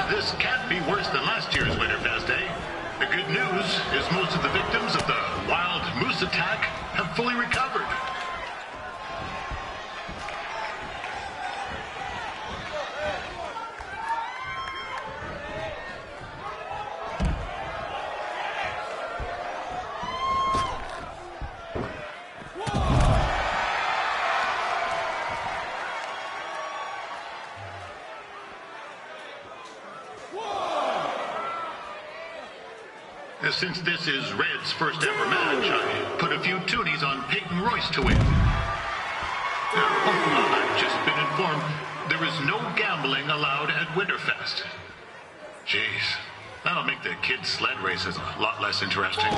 This can't be worse than last year's Winterfest, eh? The good news is most of the victims of the wild moose attack have fully recovered. Since this is Red's first ever match, I put a few toonies on Peyton Royce to win. I've just been informed there is no gambling allowed at Winterfest. Jeez, that'll make the kids' sled races a lot less interesting.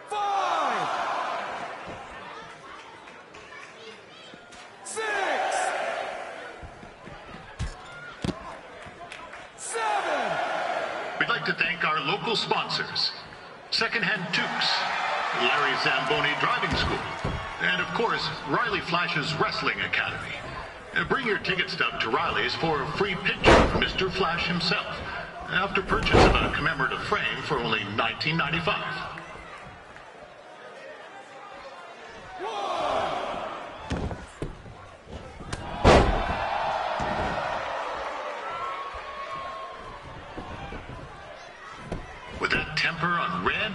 5, 6, 7. We'd like to thank our local sponsors, Secondhand Tukes, Larry Zamboni Driving School, and of course, Riley Flash's Wrestling Academy. Bring your ticket stub to Riley's for a free picture of Mr. Flash himself, after purchase of a commemorative frame for only $19.95. With that temper on Red,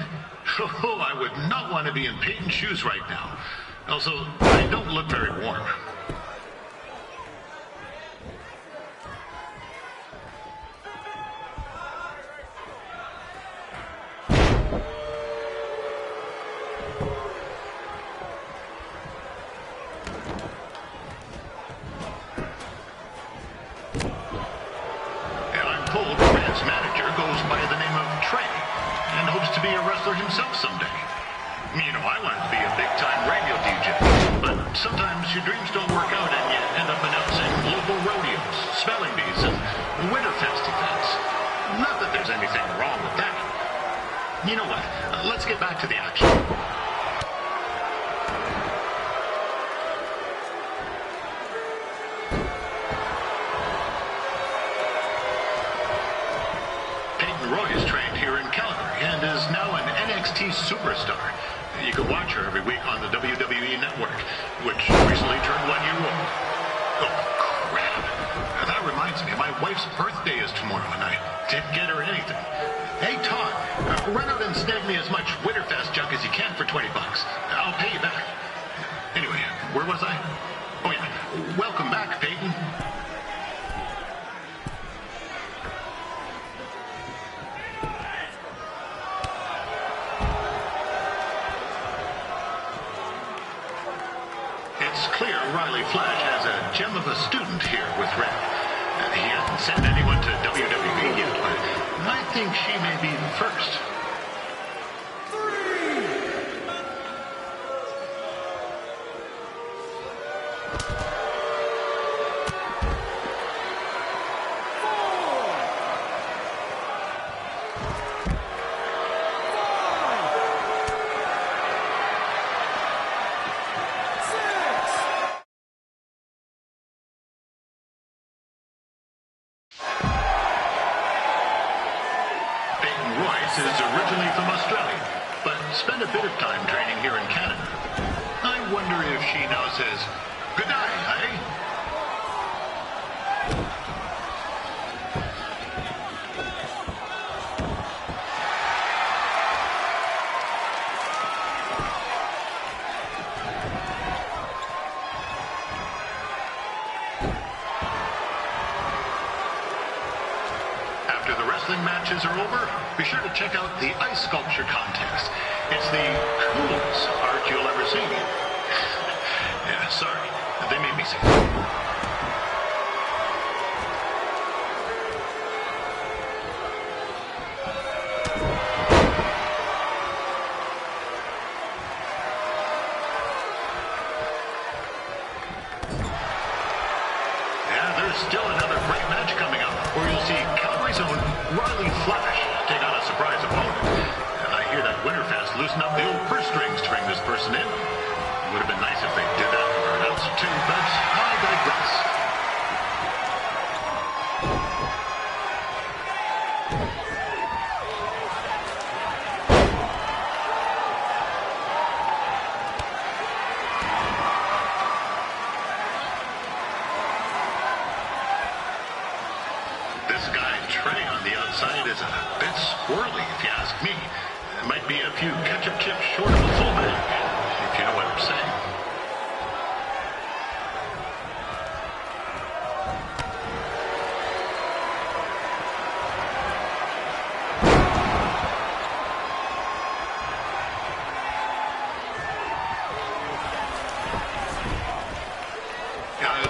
oh, I would not want to be in Peyton's shoes right now. Also, I don't look very warm. And I'm told Red's manager goes by the name of Trey and hopes to be a wrestler himself someday. You know, I wanted to be a big-time radio DJ, but sometimes your dreams don't work out and you end up announcing local rodeos, spelling bees, and Winterfest events. Not that there's anything wrong with that. You know what? Let's get back to the action. Peyton Royce trained here in Calgary and is now an NXT superstar. You can watch her every week on the WWE Network, which recently turned 1 year old. Oh, crap. That reminds me, my wife's birthday is tomorrow, and I didn't get her anything. Hey, Todd, run out and snag me as much Winterfest junk as you can for $20. I'll pay you back. Anyway, where was I? Oh, yeah. Welcome back, Peyton. It's clear Riley Flash has a gem of a student here with Red. He hasn't sent anyone to WWE yet, but I think she may be the first. 3, 4. Royce is originally from Australia, but spent a bit of time training here in Canada. I wonder if she now says, "Good day, eh?" After the wrestling matches are over, be sure to check out the ice sculpture contest. It's the coolest art you'll ever see. Yeah, sorry. They made me say that. Still another great match coming up, where you'll see Calgary's own Riley Flash take on a surprise opponent. And I hear that Winterfest loosened up the old purse strings to bring this person in. It would have been nice if they did that for our announcer too, but I digress. ketchup chip short of a full bag, if you know what I'm saying.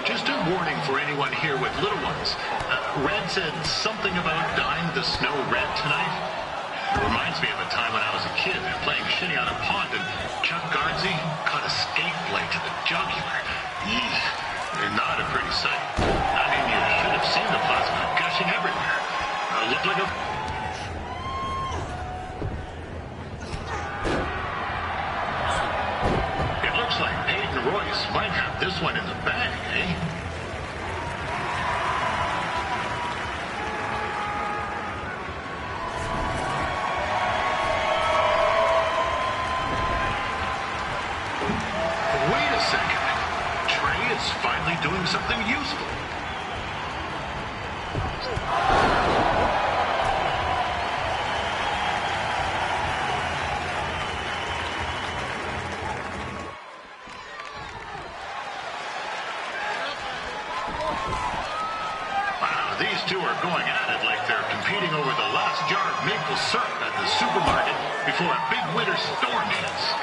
Just a warning for anyone here with little ones. Red said something about dyeing the snow red tonight. It reminds me of a time when I was a kid playing shinny on a pond and Chuck Gardsey caught a skate blade to the jugular. Eesh, not a pretty sight. I mean, you should have seen the plasma gushing everywhere. Looked like a... It looks like Peyton Royce might have this one in the bag, eh? Wait a second. Trey is finally doing something useful. Wow, these two are going at it like they're competing over the last jar of maple syrup at the supermarket before a big winter storm hits.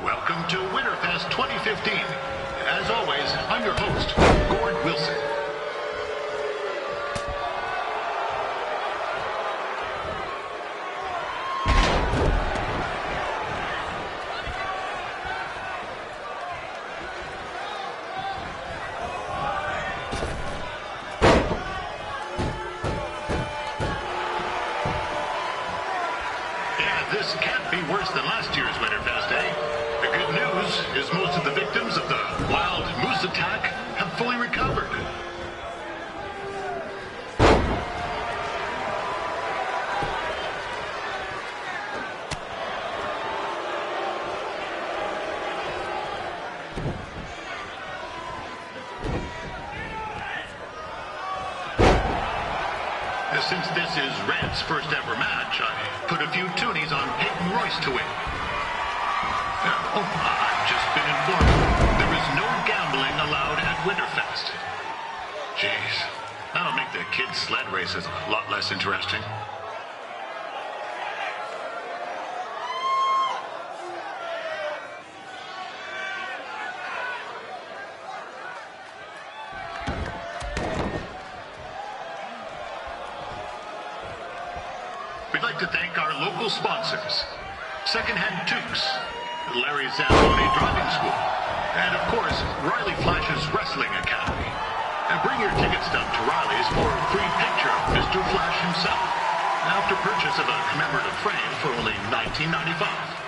Welcome to Winterfest 2015. As always, I'm your host, Gord Wilson. Yeah, this can't be worse than last year's Winterfest, eh? The good news is most of the victims of the wild moose attack have fully recovered. Since this is Red's first ever match, I put a few toonies on Peyton Royce to win. I've just been informed there is no gambling allowed at Winterfest. Jeez, that'll make the kids' sled races a lot less interesting. We'd like to thank our local sponsors, Secondhand Tukes, Larry Zamboni Driving School, and of course, Riley Flash's Wrestling Academy. And bring your ticket stub to Riley's for a free picture of Mr. Flash himself, after purchase of a commemorative frame for only $19.95.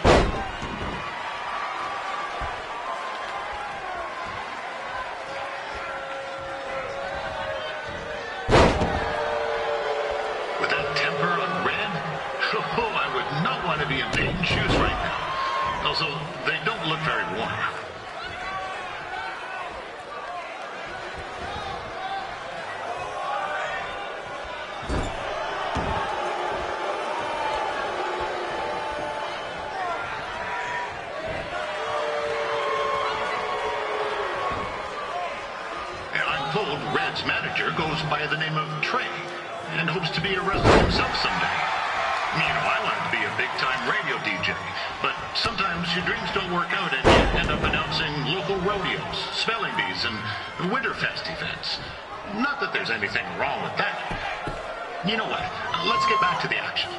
told Red's manager goes by the name of Trey and hopes to be a wrestler himself someday. You know, I wanted to be a big-time radio DJ, but sometimes your dreams don't work out and you end up announcing local rodeos, spelling bees, and Winterfest events. Not that there's anything wrong with that. You know what? Let's get back to the action.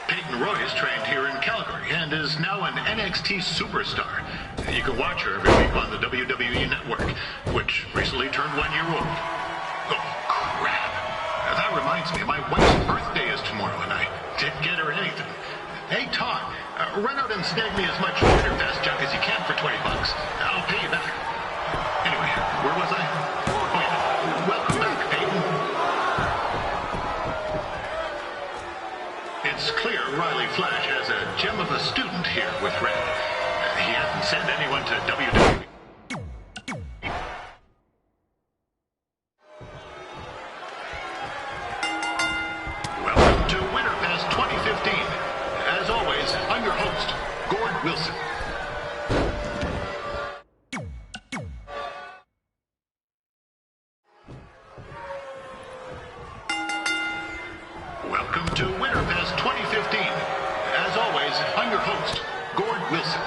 Peyton Royce trained here in Calgary and is now an NXT superstar. You can watch her every week on the WWE Network, which recently turned 1 year old. Oh, crap. That reminds me, my wife's birthday is tomorrow, and I didn't get her anything. Hey, Todd, run out and snag me as much Winterfest junk as you can for $20. I'll pay you back. Anyway, where was I? Oh, yeah. Welcome back, Peyton. It's clear Riley Flash has a gem of a student here with Red. He hasn't sent anyone to WWE. Welcome to Winterfest 2015. As always, I'm your host, Gord Wilson. Welcome to Winterfest 2015. As always, I'm your host, Gord Wilson.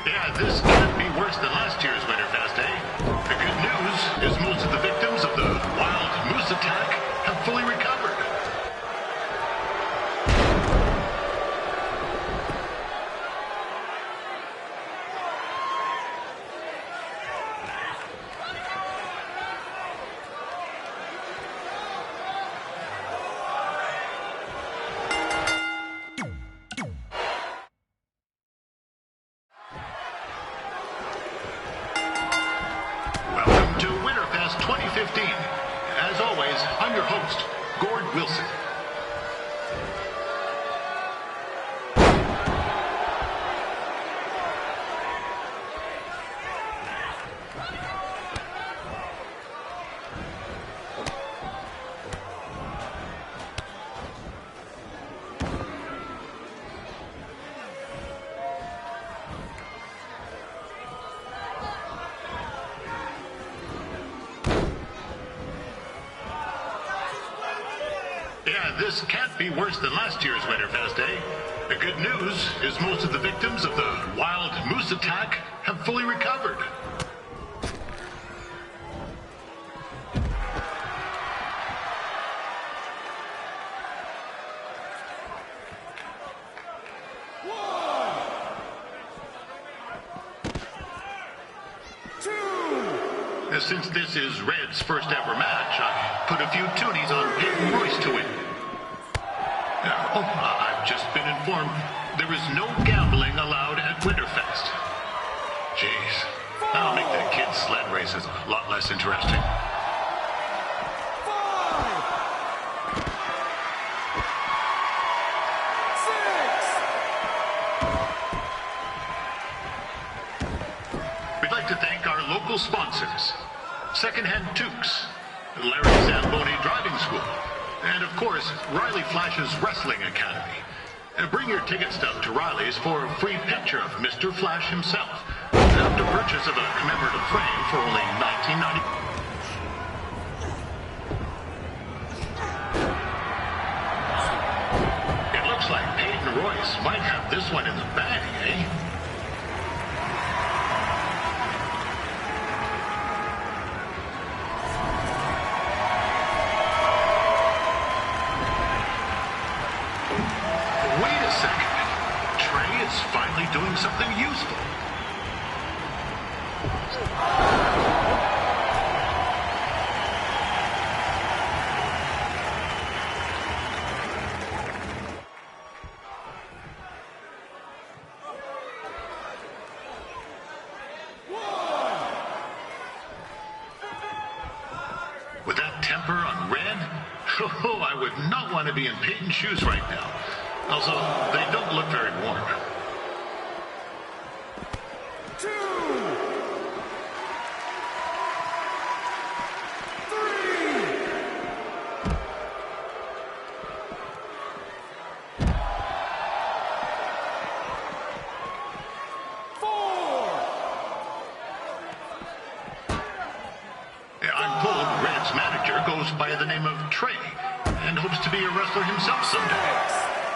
Yeah, this can't be worse than last year's Winterfest, eh? The good news is most of the victims of the wild moose attack have fully recovered. Welcome to Winterfest 2015. As always, I'm your host, Gord Wilson. Yeah, this can't be worse than last year's Winterfest, eh? The good news is most of the victims of the wild moose attack have fully recovered. Since this is Red's first ever match, I put a few toonies on Peyton Royce to win. I've just been informed there is no gambling allowed at Winterfest. Jeez, that'll make the kids' sled races a lot less interesting. 5, We'd like to thank our local sponsors, Secondhand Tukes, Larry Zamboni Driving School, and of course, Riley Flash's Wrestling Academy. Bring your ticket stub to Riley's for a free picture of Mr. Flash himself, after purchase of a commemorative frame for only $19.90. It looks like Peyton Royce might have this one in the bag, eh? Wait a second. Trey is finally doing something useful. Oh, I would not want to be in Peyton's shoes right now. Also, they don't look very warm. 2, 3, 4. I'm told Red's manager goes by the name of Trey and hopes to be a wrestler himself someday.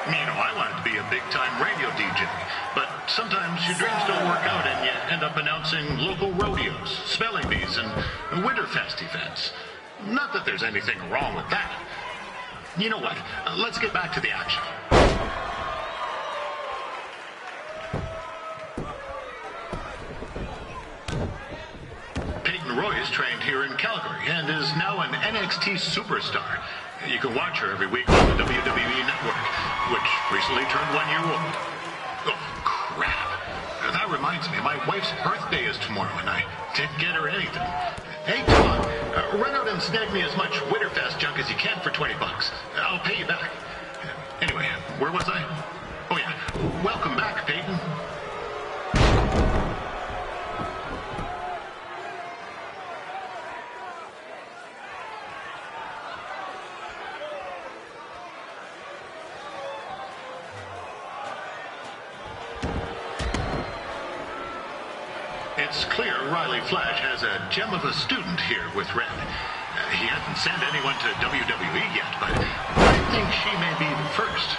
You know, I wanted to be a big-time radio DJ, but sometimes your dreams don't work out and you end up announcing local rodeos, spelling bees, and Winterfest events. Not that there's anything wrong with that. You know what? Let's get back to the action. Peyton Royce trained here in Calgary and is now an NXT superstar. You can watch her every week on the WWE Network, which recently turned 1 year old. Oh, crap. That reminds me, my wife's birthday is tomorrow, and I didn't get her anything. Hey, Tom, run out and snag me as much Winterfest junk as you can for $20. I'll pay you back. Anyway, where was I? Oh, yeah. Welcome back, Peyton. It's clear Riley Flash has a gem of a student here with Red. He hasn't sent anyone to WWE yet, but I think she may be the first.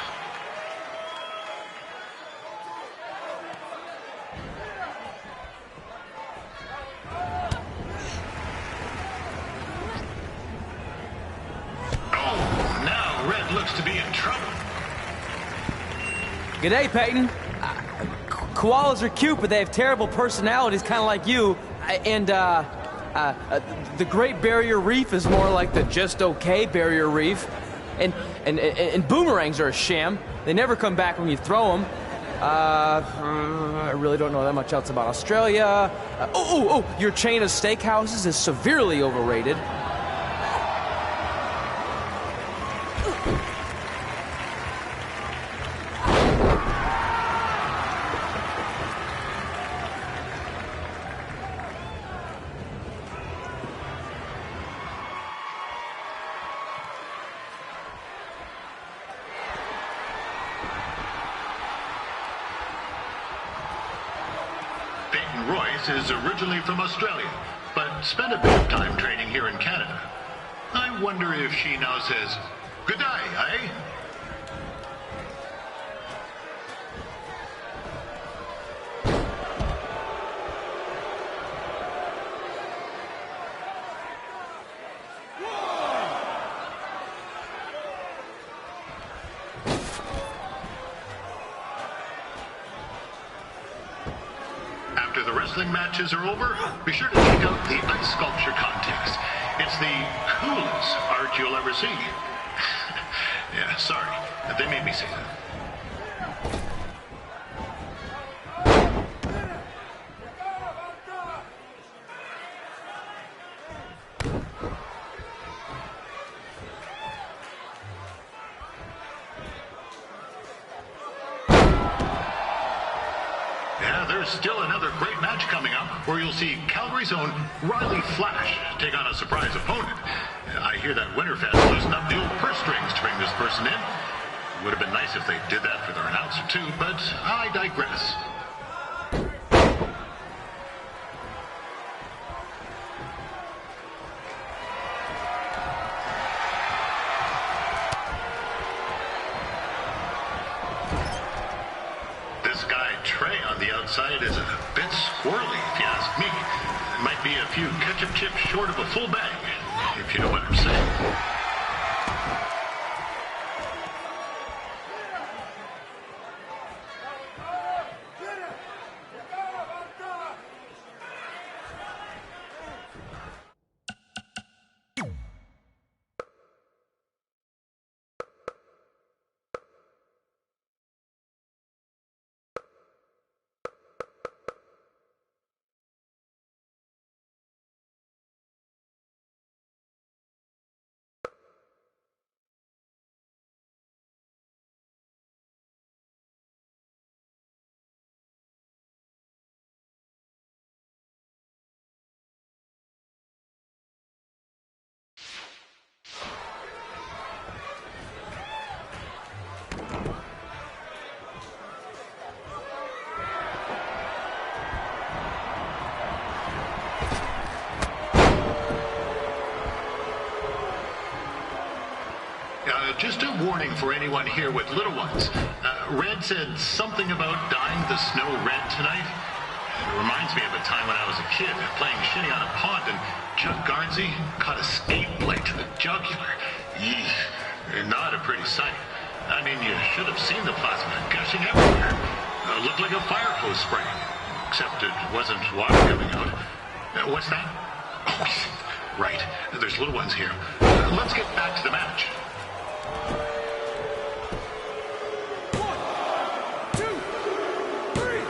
Oh, now Red looks to be in trouble. G'day, Peyton. Koalas are cute, but they have terrible personalities, kind of like you. And the Great Barrier Reef is more like the just okay Barrier Reef. And boomerangs are a sham. They never come back when you throw them. I really don't know that much else about Australia. Your chain of steakhouses is severely overrated. Peyton Royce is originally from Australia, but spent a bit of time training here in Canada. I wonder if she now says, "Good day, eh?" After the wrestling matches are over, be sure to check out the ice sculpture contest. It's the coolest art you'll ever see. Yeah, sorry. They made me say that. Yeah, there's still another great match coming up where you'll see Calgary's own Riley Flash take on a surprise opponent. I hear that Winterfest loosened up the old purse strings to bring this person in. Would have been nice if they did that for their announcer too, but I digress. This guy Trey on the outside is a bit squirrely, if you ask me. Might be a few ketchup chips short of a full bag, if you know what I'm saying. warning for anyone here with little ones. Red said something about dyeing the snow red tonight. It reminds me of a time when I was a kid playing shinny on a pond and Chuck Garnsey caught a skate blade to the jugular. Yeesh, not a pretty sight. I mean, you should have seen the plasma gushing everywhere. Looked like a fire hose spraying, except it wasn't water coming out. What's that? Oh, right. There's little ones here. Let's get back to the match. 1, 2, 3.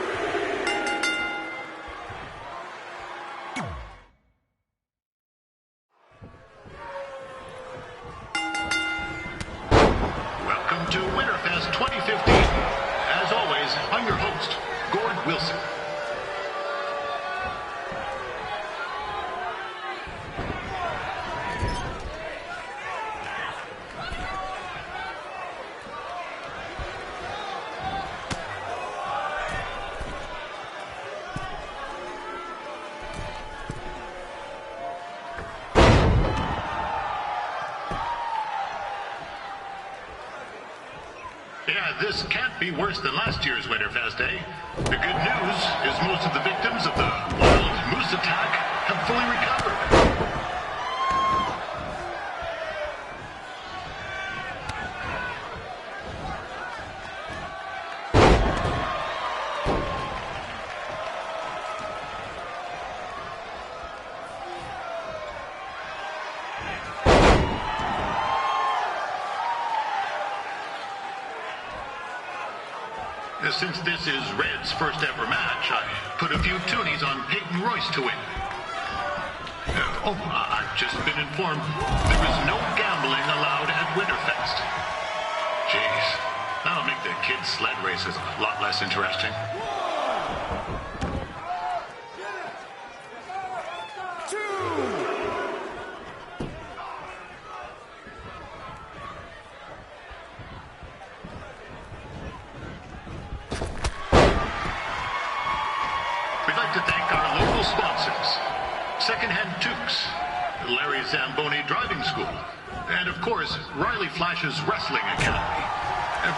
Welcome to Winterfest 2015. As always, I'm your host, Gord Wilson. Yeah, this can't be worse than last year's Winterfest, eh? The good news is most of the victims of the wild moose attack have fully recovered. Since this is Red's first ever match, I put a few toonies on Peyton Royce to win. I've just been informed there is no gambling allowed at Winterfest. Jeez, that'll make the kids' sled races a lot less interesting. 2. We'd like to thank our local sponsors, Secondhand Tukes, Larry Zamboni Driving School, and of course, Riley Flash's Wrestling Academy.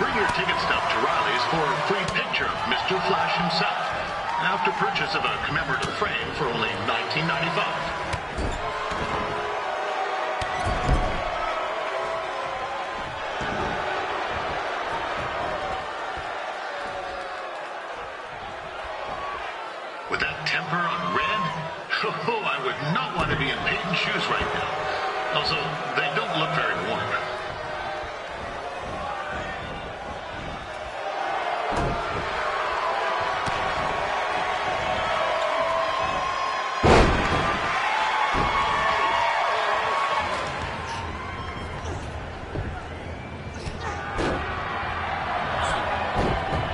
Bring your ticket stub to Riley's for a free picture of Mr. Flash himself, after purchase of a commemorative frame for only $19.95. With that temper on Red, I would not want to be in Peyton's shoes right now. Also, they don't look very warm.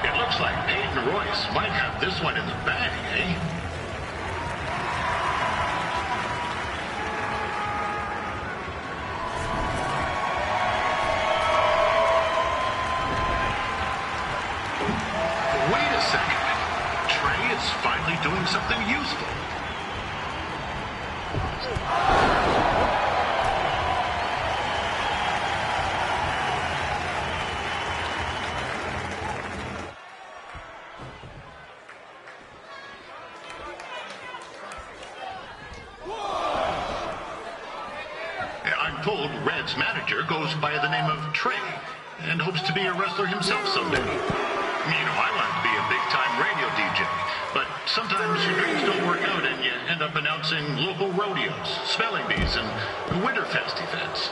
It looks like Peyton Royce might have this one in the bag, eh? Wait a second. Trey is finally doing something useful. I'm told Red's manager goes by the name of Trey and hopes to be a wrestler himself someday. You know, I want to be a big-time radio DJ, but sometimes your dreams don't work out and you end up announcing local rodeos, spelling bees, and Winterfest events.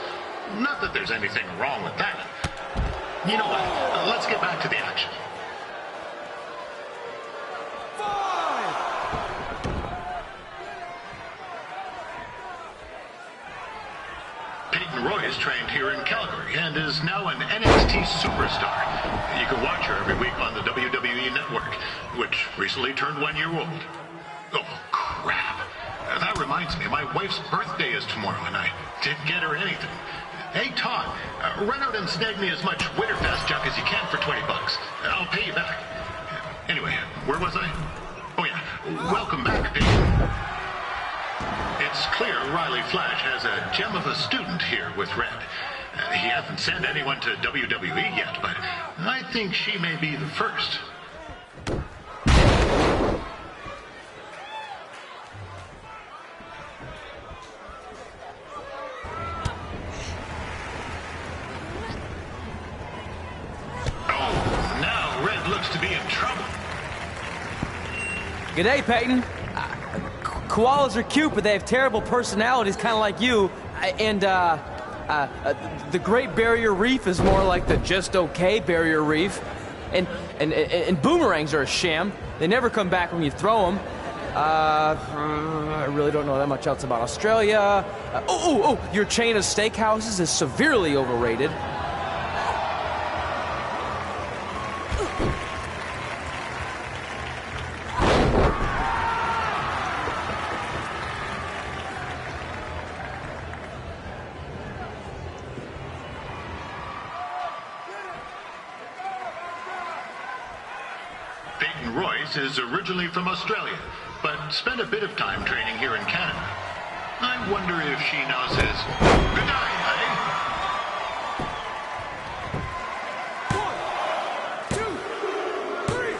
Not that there's anything wrong with that. You know what? Let's get back to the action. 5. Peyton Royce trained here in Calgary and is now an NXT superstar. You can watch her every week on the WWE Network, which recently turned 1 year old. Oh, crap. That reminds me, my wife's birthday is tomorrow, and I didn't get her anything. Hey, Todd, run out and snag me as much Winterfest junk as you can for $20. I'll pay you back. Anyway, where was I? Oh, yeah. Welcome back, Peyton. It's clear Riley Flash has a gem of a student here with Red. He hasn't sent anyone to WWE yet, but I think she may be the first. Oh, now Red looks to be in trouble. G'day, Peyton. Koalas are cute, but they have terrible personalities, kind of like you. The Great Barrier Reef is more like the just okay Barrier Reef. And boomerangs are a sham. They never come back when you throw them. I really don't know that much else about Australia. Your chain of steakhouses is severely overrated. Peyton Royce is originally from Australia, but spent a bit of time training here in Canada. I wonder if she knows his good night, honey. 1, 2, 3.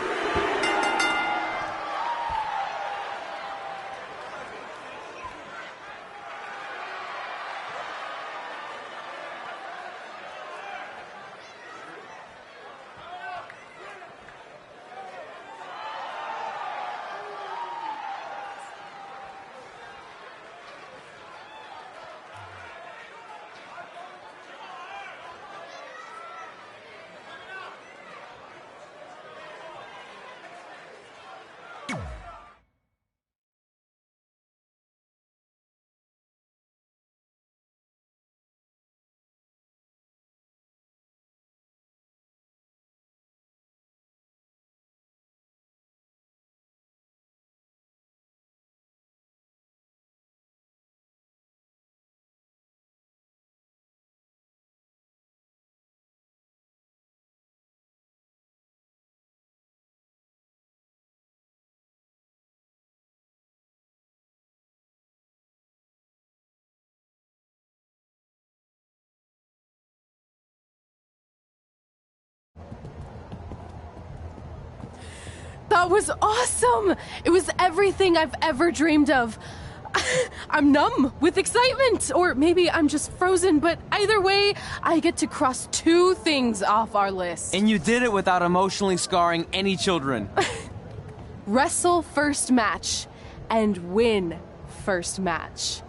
That was awesome! It was everything I've ever dreamed of. I'm numb with excitement, or maybe I'm just frozen, but either way, I get to cross 2 things off our list. And you did it without emotionally scarring any children. Wrestle first match and win first match.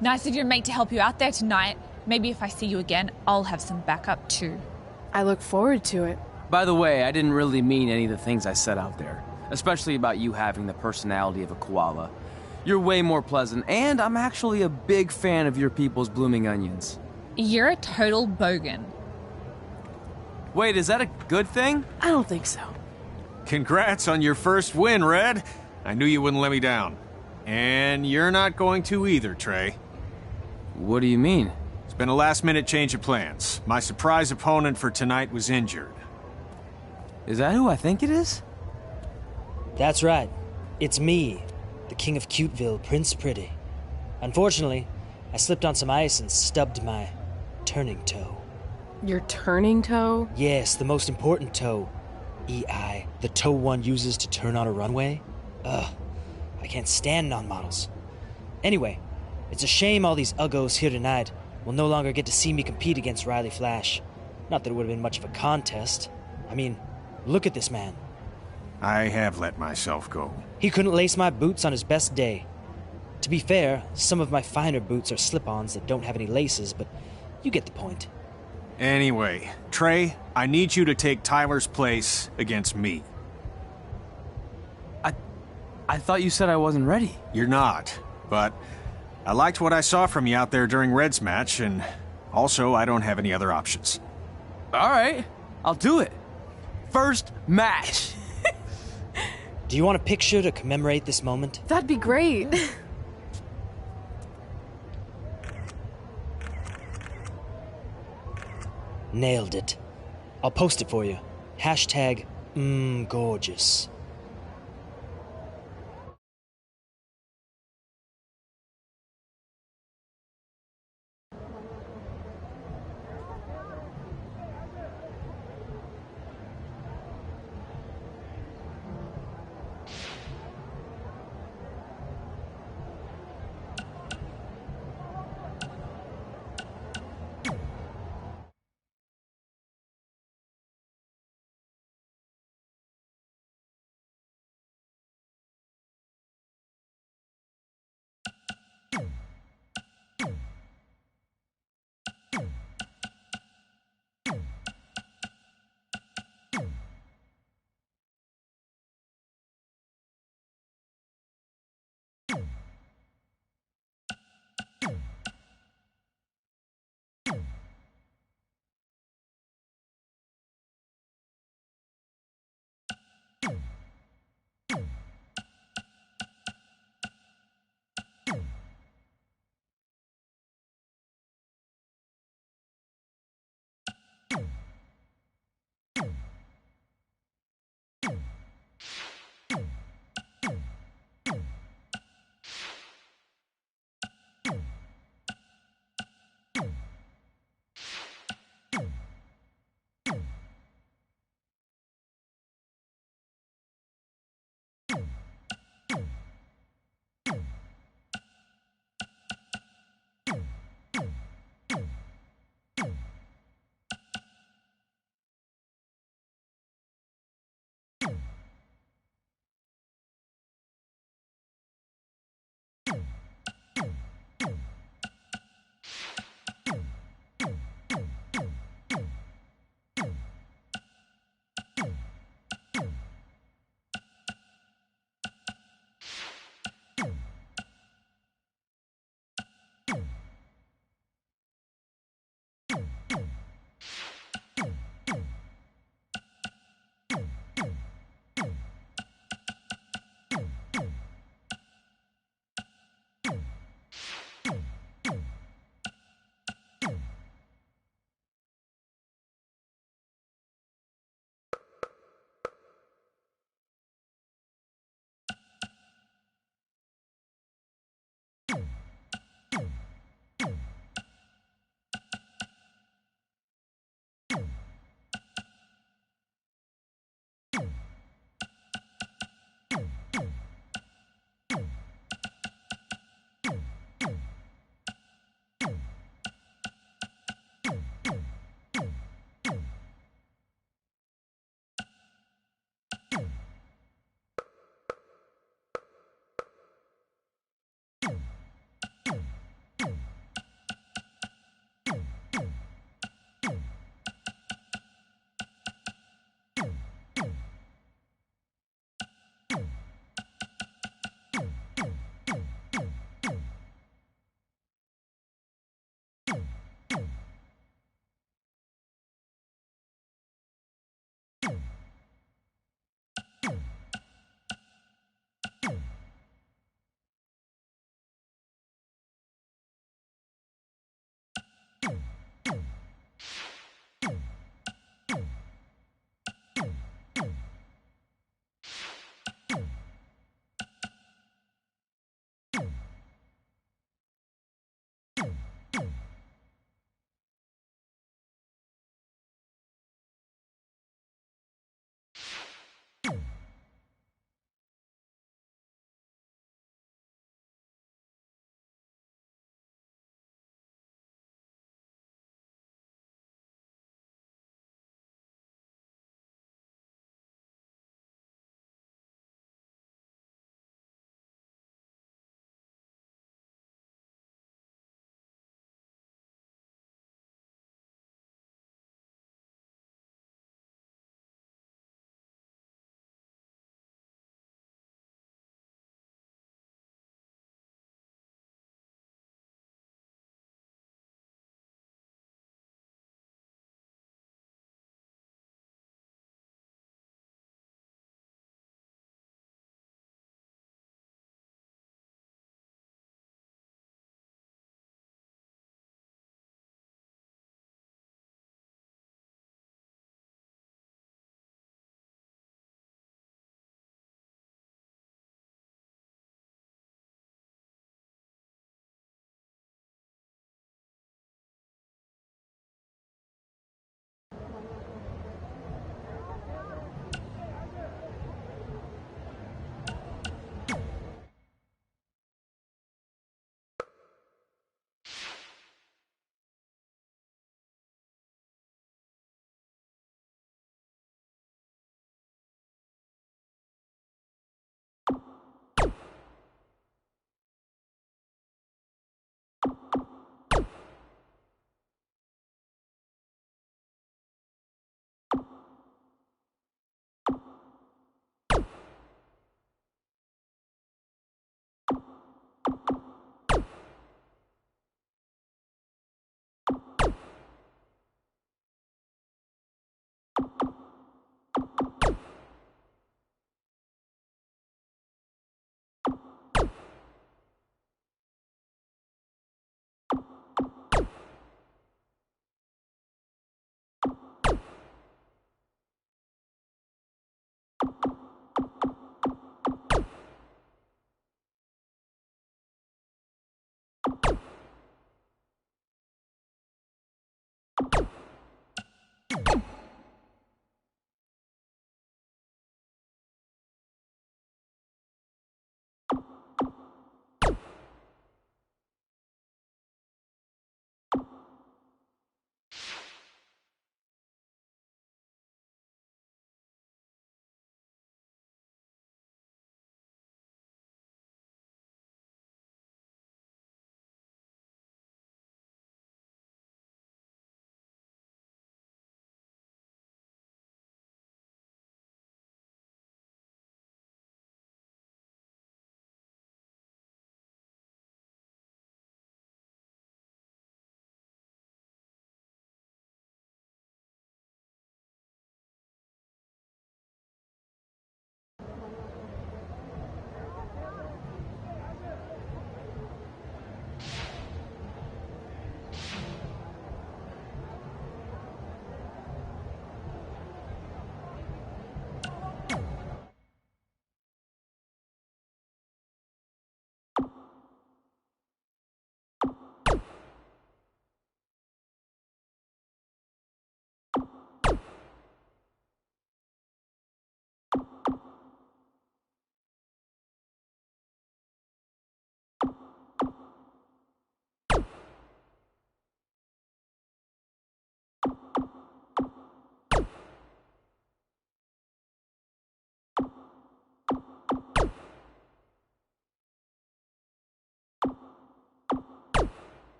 Nice of your mate to help you out there tonight. Maybe if I see you again, I'll have some backup too. I look forward to it. By the way, I didn't really mean any of the things I said out there, especially about you having the personality of a koala. You're way more pleasant, and I'm actually a big fan of your people's blooming onions. You're a total bogan. Wait, is that a good thing? I don't think so. Congrats on your first win, Red. I knew you wouldn't let me down. And you're not going to either, Trey. What do you mean? It's been a last-minute change of plans. My surprise opponent for tonight was injured. Is that who I think it is? That's right. It's me, the King of Cuteville, Prince Pretty. Unfortunately, I slipped on some ice and stubbed my turning toe. Your turning toe? Yes, the most important toe. EI, the toe one uses to turn on a runway. Ugh, I can't stand non-models. Anyway, it's a shame all these uggos here tonight will no longer get to see me compete against Riley Flash. Not that it would have been much of a contest. I mean, look at this man. I have let myself go. He couldn't lace my boots on his best day. To be fair, some of my finer boots are slip-ons that don't have any laces, but you get the point. Anyway, Trey, I need you to take Tyler's place against me. I thought you said I wasn't ready. You're not, but I liked what I saw from you out there during Red's match, and also I don't have any other options. All right, I'll do it. First match. Do you want a picture to commemorate this moment? That'd be great. Nailed it. I'll post it for you. Hashtag gorgeous.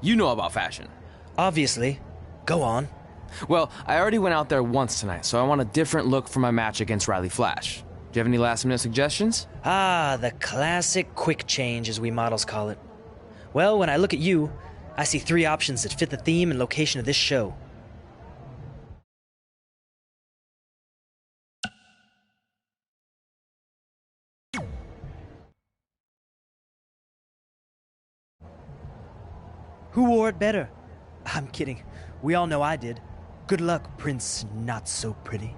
You know about fashion. Obviously. Go on. Well, I already went out there once tonight, so I want a different look for my match against Riley Flash. Do you have any last-minute suggestions? Ah, the classic quick change, as we models call it. Well, when I look at you, I see 3 options that fit the theme and location of this show. Who wore it better? I'm kidding. We all know I did. Good luck, Prince Not So Pretty.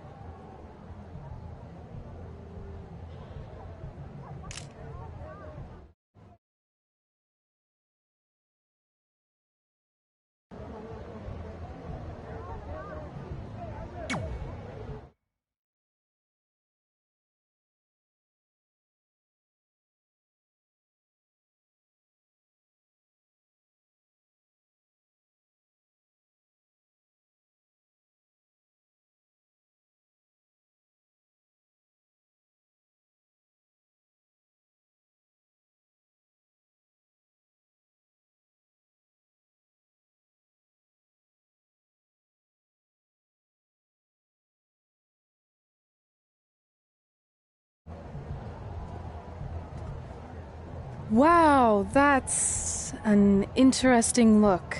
Wow, that's an interesting look.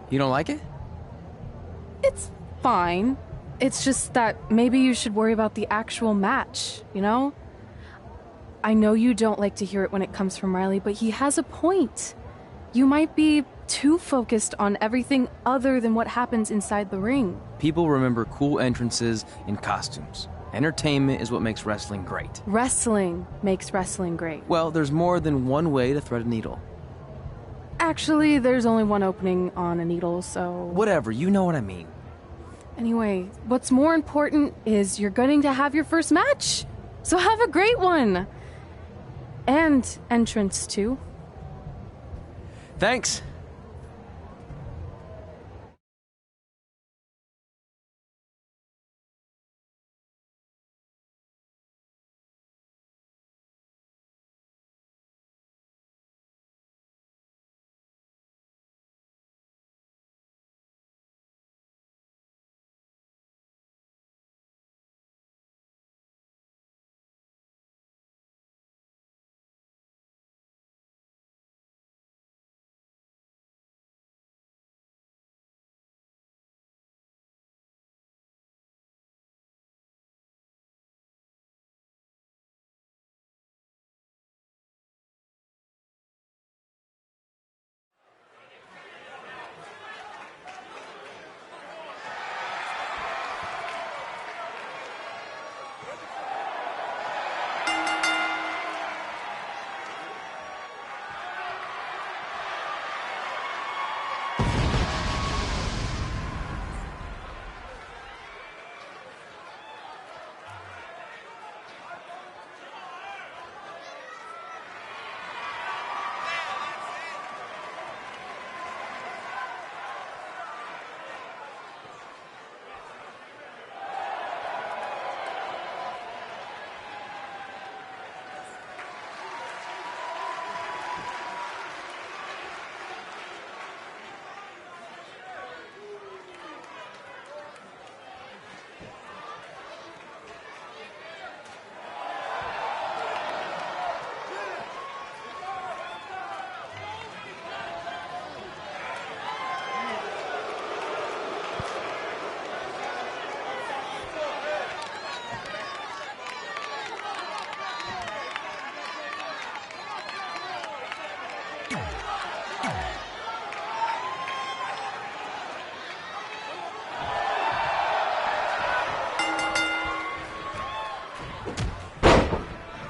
You don't like it? It's fine. It's just that maybe you should worry about the actual match, you know? I know you don't like to hear it when it comes from Riley, but he has a point. You might be too focused on everything other than what happens inside the ring. People remember cool entrances and costumes. Entertainment is what makes wrestling great. Wrestling makes wrestling great. Well, there's more than one way to thread a needle. Actually, there's only one opening on a needle, so... Whatever, you know what I mean. Anyway, what's more important is you're going to have your first match. So have a great one. And entrance, too. Thanks.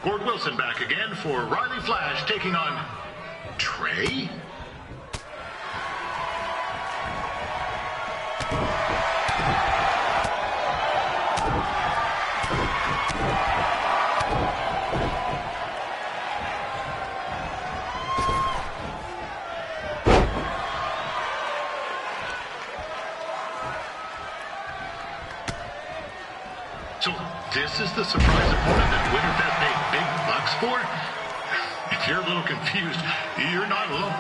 Gord Wilson back again for Riley Flash taking on Trey. So this is the surprise opponent that Winterfest paid big bucks for? If you're a little confused, you're not alone.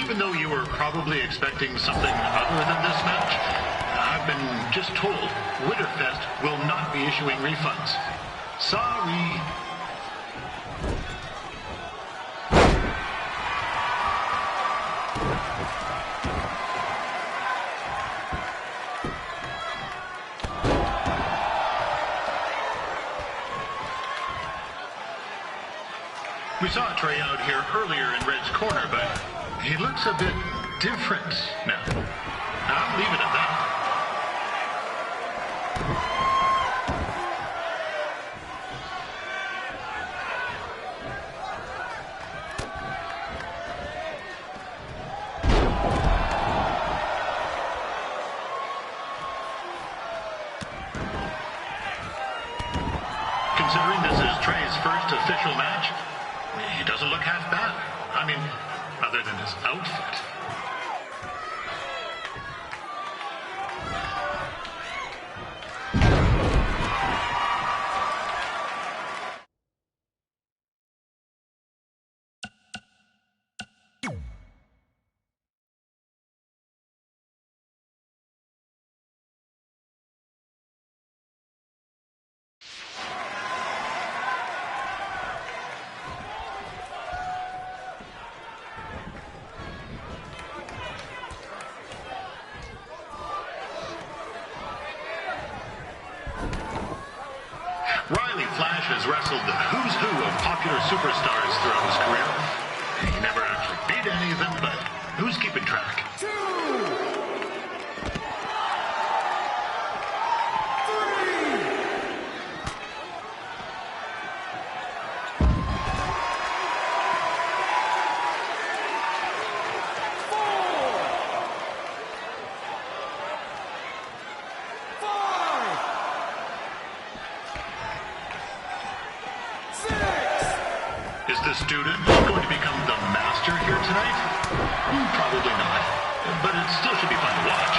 even though you were probably expecting something other than this match, I've been just told Winterfest will not be issuing refunds. Sorry. We saw Trey out here earlier in Red's corner, but he looks a bit different now. I'll leave it at that. Considering this is Trey's first official match, he doesn't look half bad. I mean, other than his outfit. Riley Flash has wrestled the who's who of popular superstars throughout his career. He never actually beat any of them, but who's keeping track? 2, 3, 4, 5, 6. Is the student going to become the master here tonight? Probably not, but it still should be fun to watch.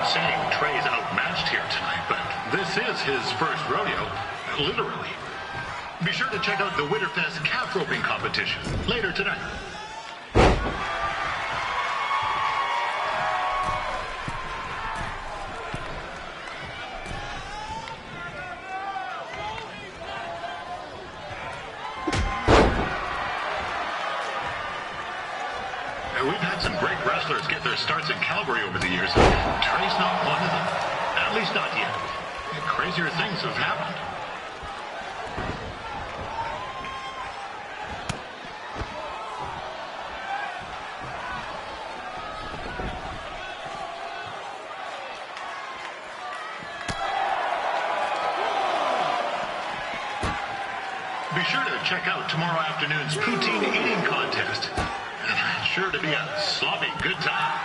Saying Trey's outmatched here tonight, but this is his first rodeo, literally. Be sure to check out the Winterfest calf roping competition later tonight. We've had some great wrestlers get their starts in Calgary over the years. Trey's not one of them. At least not yet. Crazier things have happened. Be sure to check out tomorrow afternoon's poutine eating contest. It's sure to be a sloppy good time.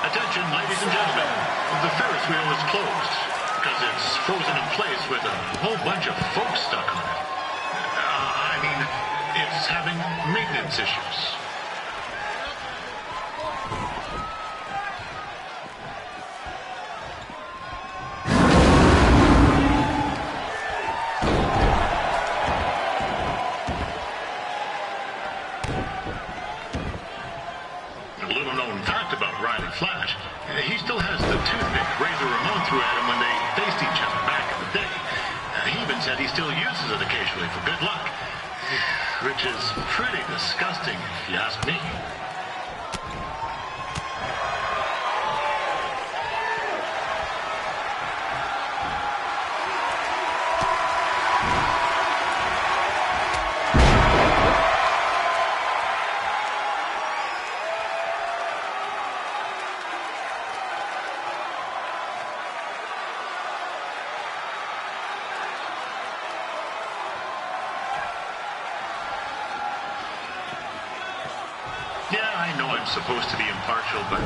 Attention, ladies and gentlemen. The Ferris wheel is closed because it's frozen in place with a whole bunch of folks stuck on it. I mean, it's having maintenance issues. A little known fact about Riley Flash, he still has the toothpick Razor Ramon threw at him when they faced each other back in the day. He even said he still uses it occasionally for good luck, which is pretty disgusting if you ask me. Yeah, I know I'm supposed to be impartial, but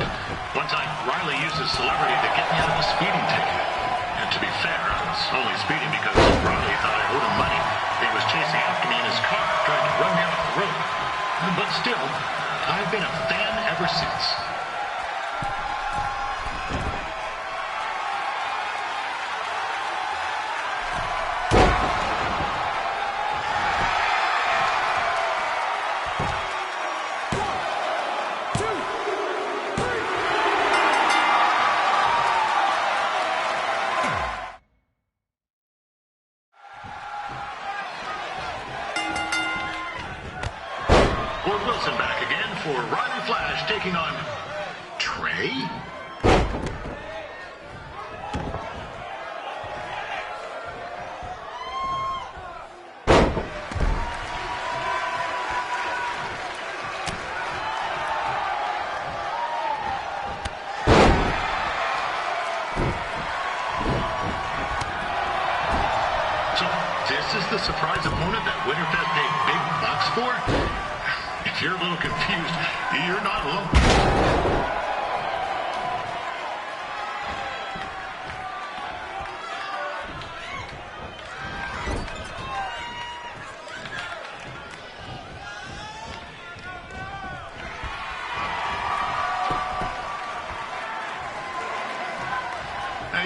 one time Riley used his celebrity to get me out of a speeding ticket. And to be fair, I was only speeding because Riley thought I owed him money. He was chasing after me in his car, trying to run me off the road. But still, I've been a fan ever since. Ward Wilson back again for Riley Flash taking on Trey. So this is the surprise opponent that Winterfest paid big bucks for? If you're a little confused, you're not alone.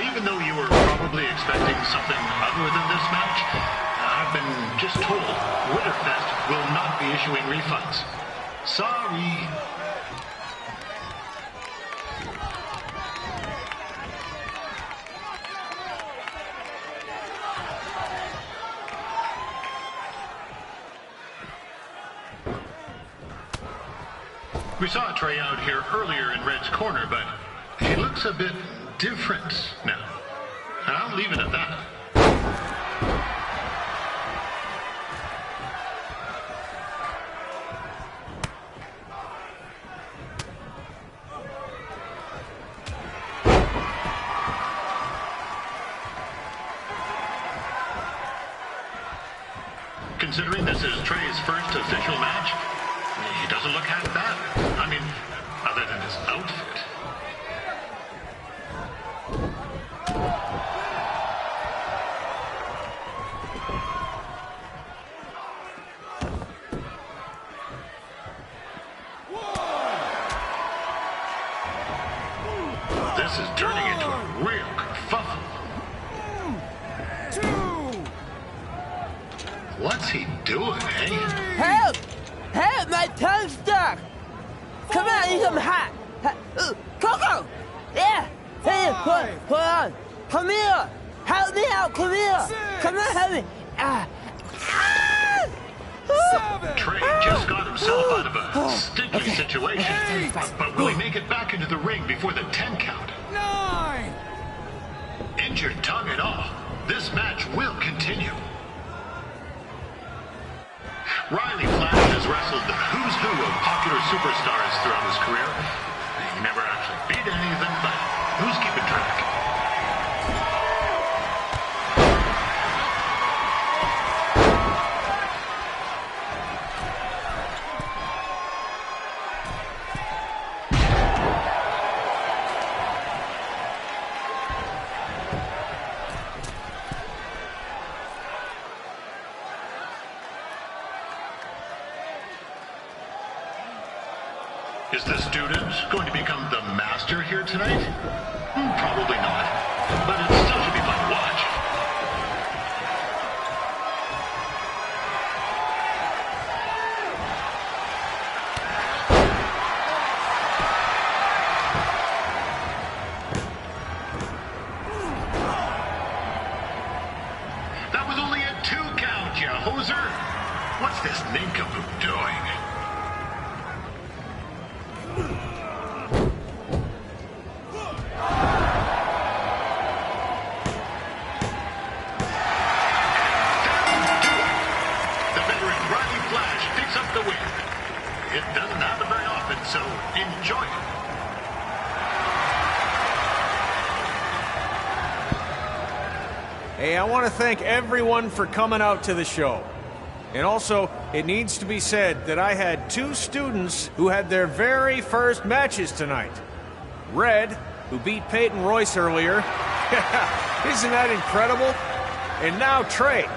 Even though you were probably expecting something other than this match, I've been just told Winterfest will not be issuing refunds. Sorry. We saw Trey out here earlier in Red's corner, but he looks a bit different now. I'll leave it at that. Considering this is Trey's first official match, he doesn't look half bad. I mean, other than his outfit. This is turning into a real kerfuffle. What's he doing, eh? Help! Help! My tongue's stuck! Come on, I need some hot! Coco! Yeah! Hey, hold on! Come here! Help me out! Come here! Come on, help me! Trey just got himself out of a sticky situation. But will he make it back into the ring before the 10 count? 9. Injured tongue and all, this match will continue. Riley Flash has wrestled the who's who of popular superstars throughout his career. He never actually beat any of them, but who's keeping track? Is the student going to become the master here tonight? Probably not, but it still should be fun to watch. That was only a 2 count, you hoser. What's this nincompoop doing? It doesn't happen very often, so enjoy it. Hey, I want to thank everyone for coming out to the show. And also, it needs to be said that I had 2 students who had their very first matches tonight. Red, who beat Peyton Royce earlier. Isn't that incredible? And now Trey,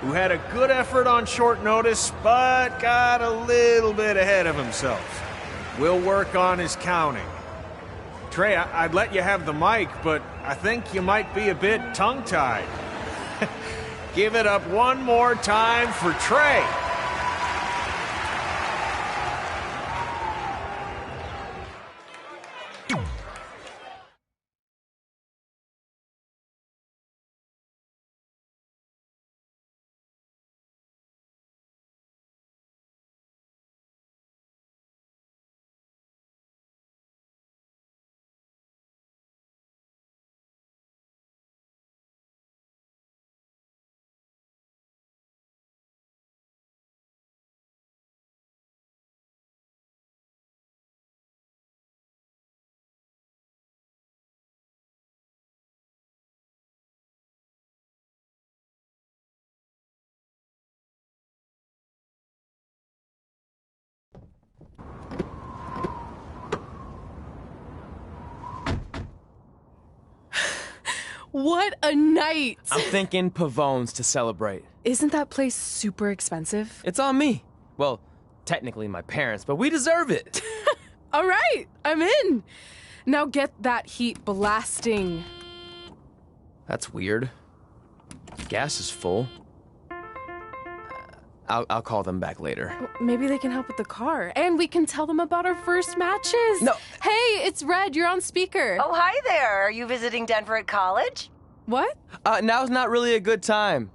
who had a good effort on short notice, but got a little bit ahead of himself. We'll work on his counting. Trey, I'd let you have the mic, but I think you might be a bit tongue-tied. Give it up one more time for Trey. What a night! I'm thinking Pavone's to celebrate. Isn't that place super expensive? It's on me. Well, technically my parents, but we deserve it. All right, I'm in. Now get that heat blasting. That's weird. Gas is full. I'll call them back later. Maybe they can help with the car. And we can tell them about our first matches. No. Hey, it's Red. You're on speaker. Oh, hi there. Are you visiting Denver at college? What? Now's not really a good time.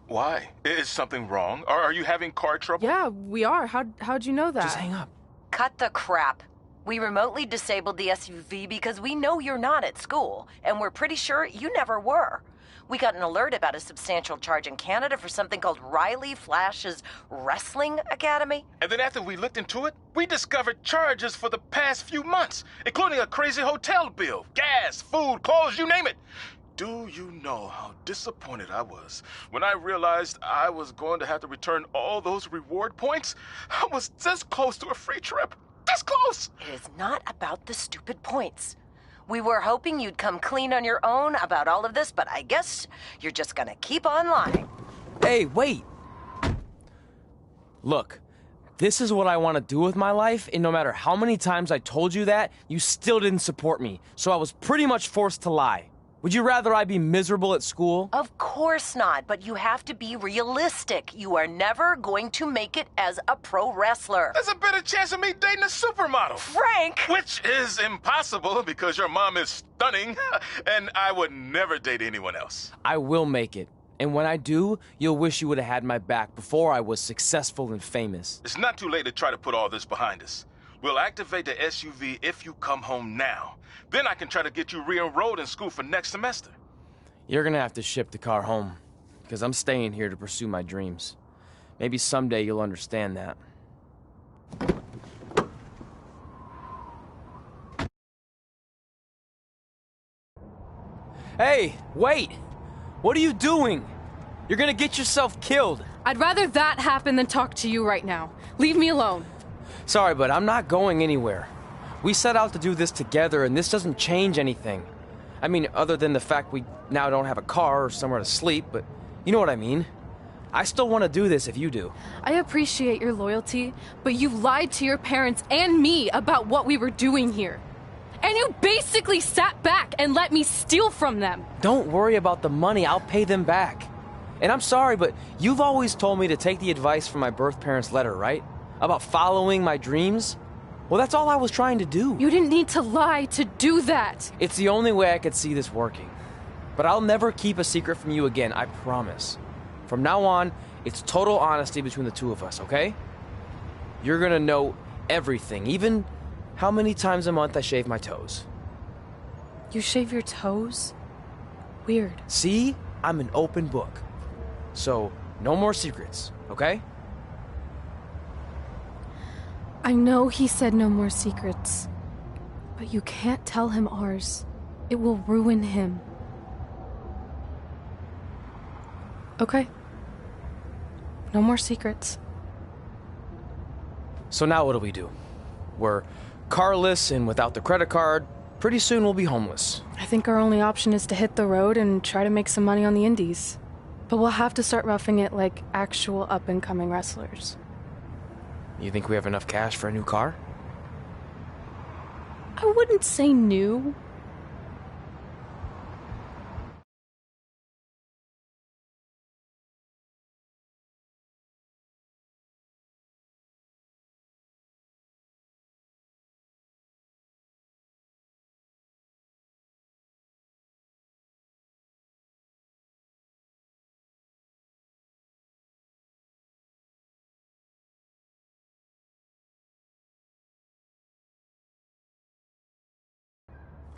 Why? Is something wrong? Are you having car trouble? Yeah, we are. How'd you know that? Just hang up. Cut the crap. We remotely disabled the SUV because we know you're not at school, and we're pretty sure you never were. We got an alert about a substantial charge in Canada for something called Riley Flash's Wrestling Academy. And then after we looked into it, we discovered charges for the past few months, including a crazy hotel bill, gas, food, clothes, you name it. Do you know how disappointed I was when I realized I was going to have to return all those reward points? I was this close to a free trip. This close! It is not about the stupid points. We were hoping you'd come clean on your own about all of this, but I guess you're just gonna keep on lying. Hey, wait. Look, this is what I want to do with my life, and no matter how many times I told you that, you still didn't support me, so I was pretty much forced to lie. Would you rather I be miserable at school? Of course not, but you have to be realistic. You are never going to make it as a pro wrestler. There's a better chance of me dating a supermodel. Frank! Which is impossible because your mom is stunning, and I would never date anyone else. I will make it. And when I do, you'll wish you would have had my back before I was successful and famous. It's not too late to try to put all this behind us. We'll activate the SUV if you come home now. Then I can try to get you re-enrolled in school for next semester. You're gonna have to ship the car home, because I'm staying here to pursue my dreams. Maybe someday you'll understand that. Hey, wait! What are you doing? You're gonna get yourself killed. I'd rather that happen than talk to you right now. Leave me alone. Sorry, but I'm not going anywhere. We set out to do this together, and this doesn't change anything. I mean, other than the fact we now don't have a car or somewhere to sleep, but you know what I mean. I still want to do this if you do. I appreciate your loyalty, but you lied to your parents and me about what we were doing here. And you basically sat back and let me steal from them. Don't worry about the money, I'll pay them back. And I'm sorry, but you've always told me to take the advice from my birth parents' letter, right? About following my dreams? Well, that's all I was trying to do. You didn't need to lie to do that. It's the only way I could see this working. But I'll never keep a secret from you again, I promise. From now on, it's total honesty between the two of us, okay? You're gonna know everything, even how many times a month I shave my toes. You shave your toes? Weird. See? I'm an open book. So, no more secrets, okay? I know he said no more secrets, but you can't tell him ours. It will ruin him. Okay. No more secrets. So now what do? We're carless and without the credit card. Pretty soon we'll be homeless. I think our only option is to hit the road and try to make some money on the indies. But we'll have to start roughing it like actual up-and-coming wrestlers. You think we have enough cash for a new car? I wouldn't say new.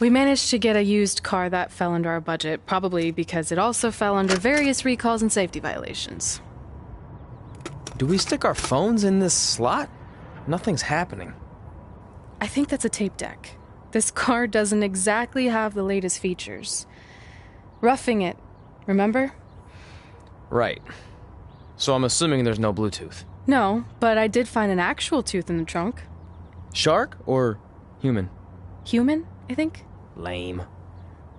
We managed to get a used car that fell under our budget, probably because it also fell under various recalls and safety violations. Do we stick our phones in this slot? Nothing's happening. I think that's a tape deck. This car doesn't exactly have the latest features. Roughing it, remember? Right. So I'm assuming there's no Bluetooth. No, but I did find an actual tooth in the trunk. Shark or human? Human, I think. Lame.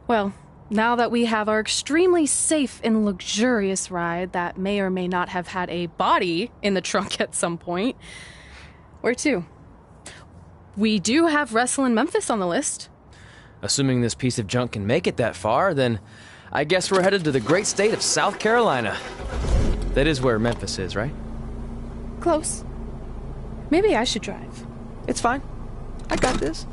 Well, now that we have our extremely safe and luxurious ride that may or may not have had a body in the trunk at some point, where to? We do have Wrestle in Memphis on the list. Assuming this piece of junk can make it that far, then I guess we're headed to the great state of South Carolina. That is where Memphis is, right? Close. Maybe I should drive. It's fine. I got this.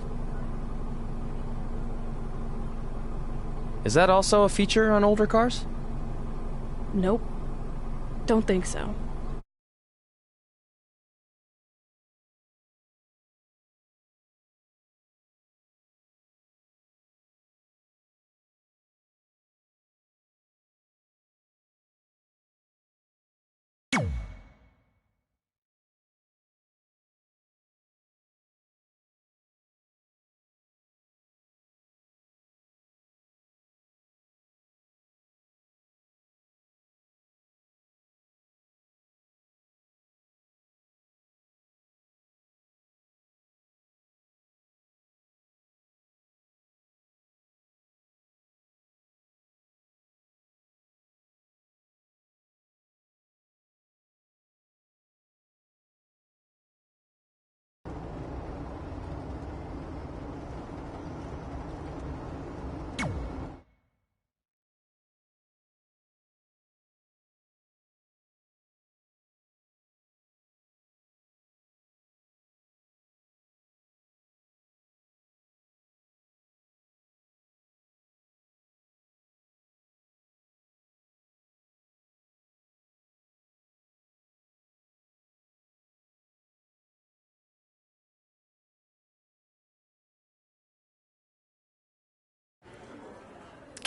Is that also a feature on older cars? Nope. Don't think so.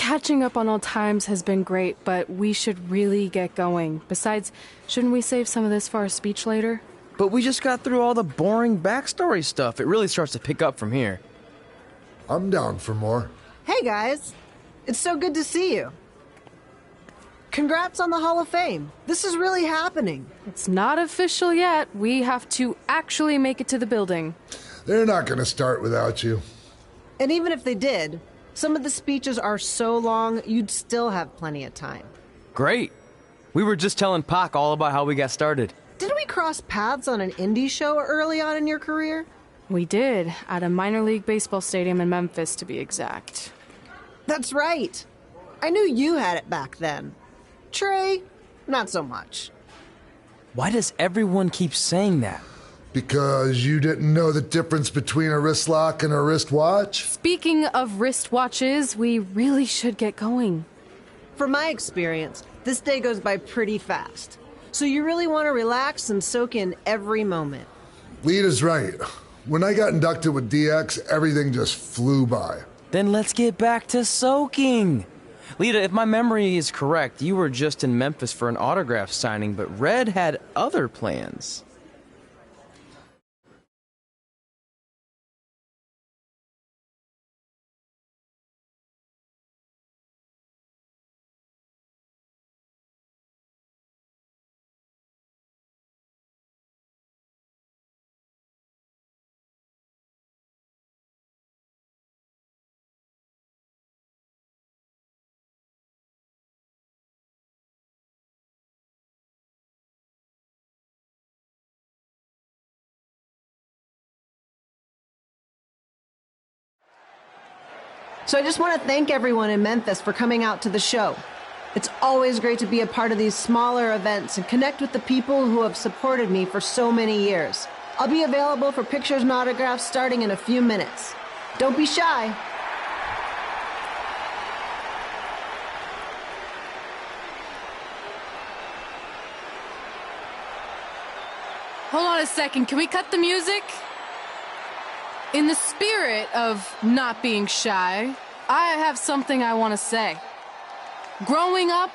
Catching up on old times has been great, but we should really get going. Besides, shouldn't we save some of this for our speech later? But we just got through all the boring backstory stuff. It really starts to pick up from here. I'm down for more. Hey guys, it's so good to see you. Congrats on the Hall of Fame. This is really happening. It's not official yet. We have to actually make it to the building. They're not going to start without you. And even if they did, some of the speeches are so long, you'd still have plenty of time. Great. We were just telling Pac all about how we got started. Didn't we cross paths on an indie show early on in your career? We did, at a minor league baseball stadium in Memphis, to be exact. That's right. I knew you had it back then. Trey, not so much. Why does everyone keep saying that? Because you didn't know the difference between a wrist lock and a wristwatch? Speaking of wristwatches, we really should get going. From my experience, this day goes by pretty fast. So you really want to relax and soak in every moment. Lita's right. When I got inducted with DX, everything just flew by. Then let's get back to soaking. Lita, if my memory is correct, you were just in Memphis for an autograph signing, but Red had other plans. So I just want to thank everyone in Memphis for coming out to the show. It's always great to be a part of these smaller events and connect with the people who have supported me for so many years. I'll be available for pictures and autographs starting in a few minutes. Don't be shy. Hold on a second, can we cut the music? In the spirit of not being shy, I have something I want to say. Growing up,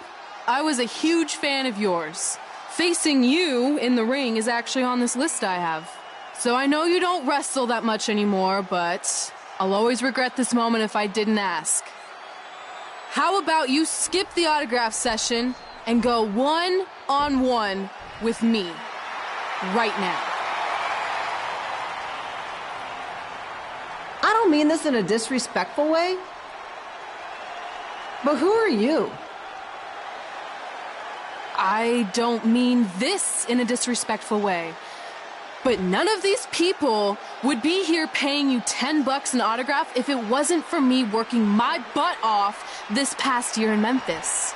I was a huge fan of yours. Facing you in the ring is actually on this list I have. So I know you don't wrestle that much anymore, but I'll always regret this moment if I didn't ask. How about you skip the autograph session and go one-on-one with me right now? I don't mean this in a disrespectful way, but who are you? I don't mean this in a disrespectful way, but none of these people would be here paying you $10 an autograph if it wasn't for me working my butt off this past year in Memphis.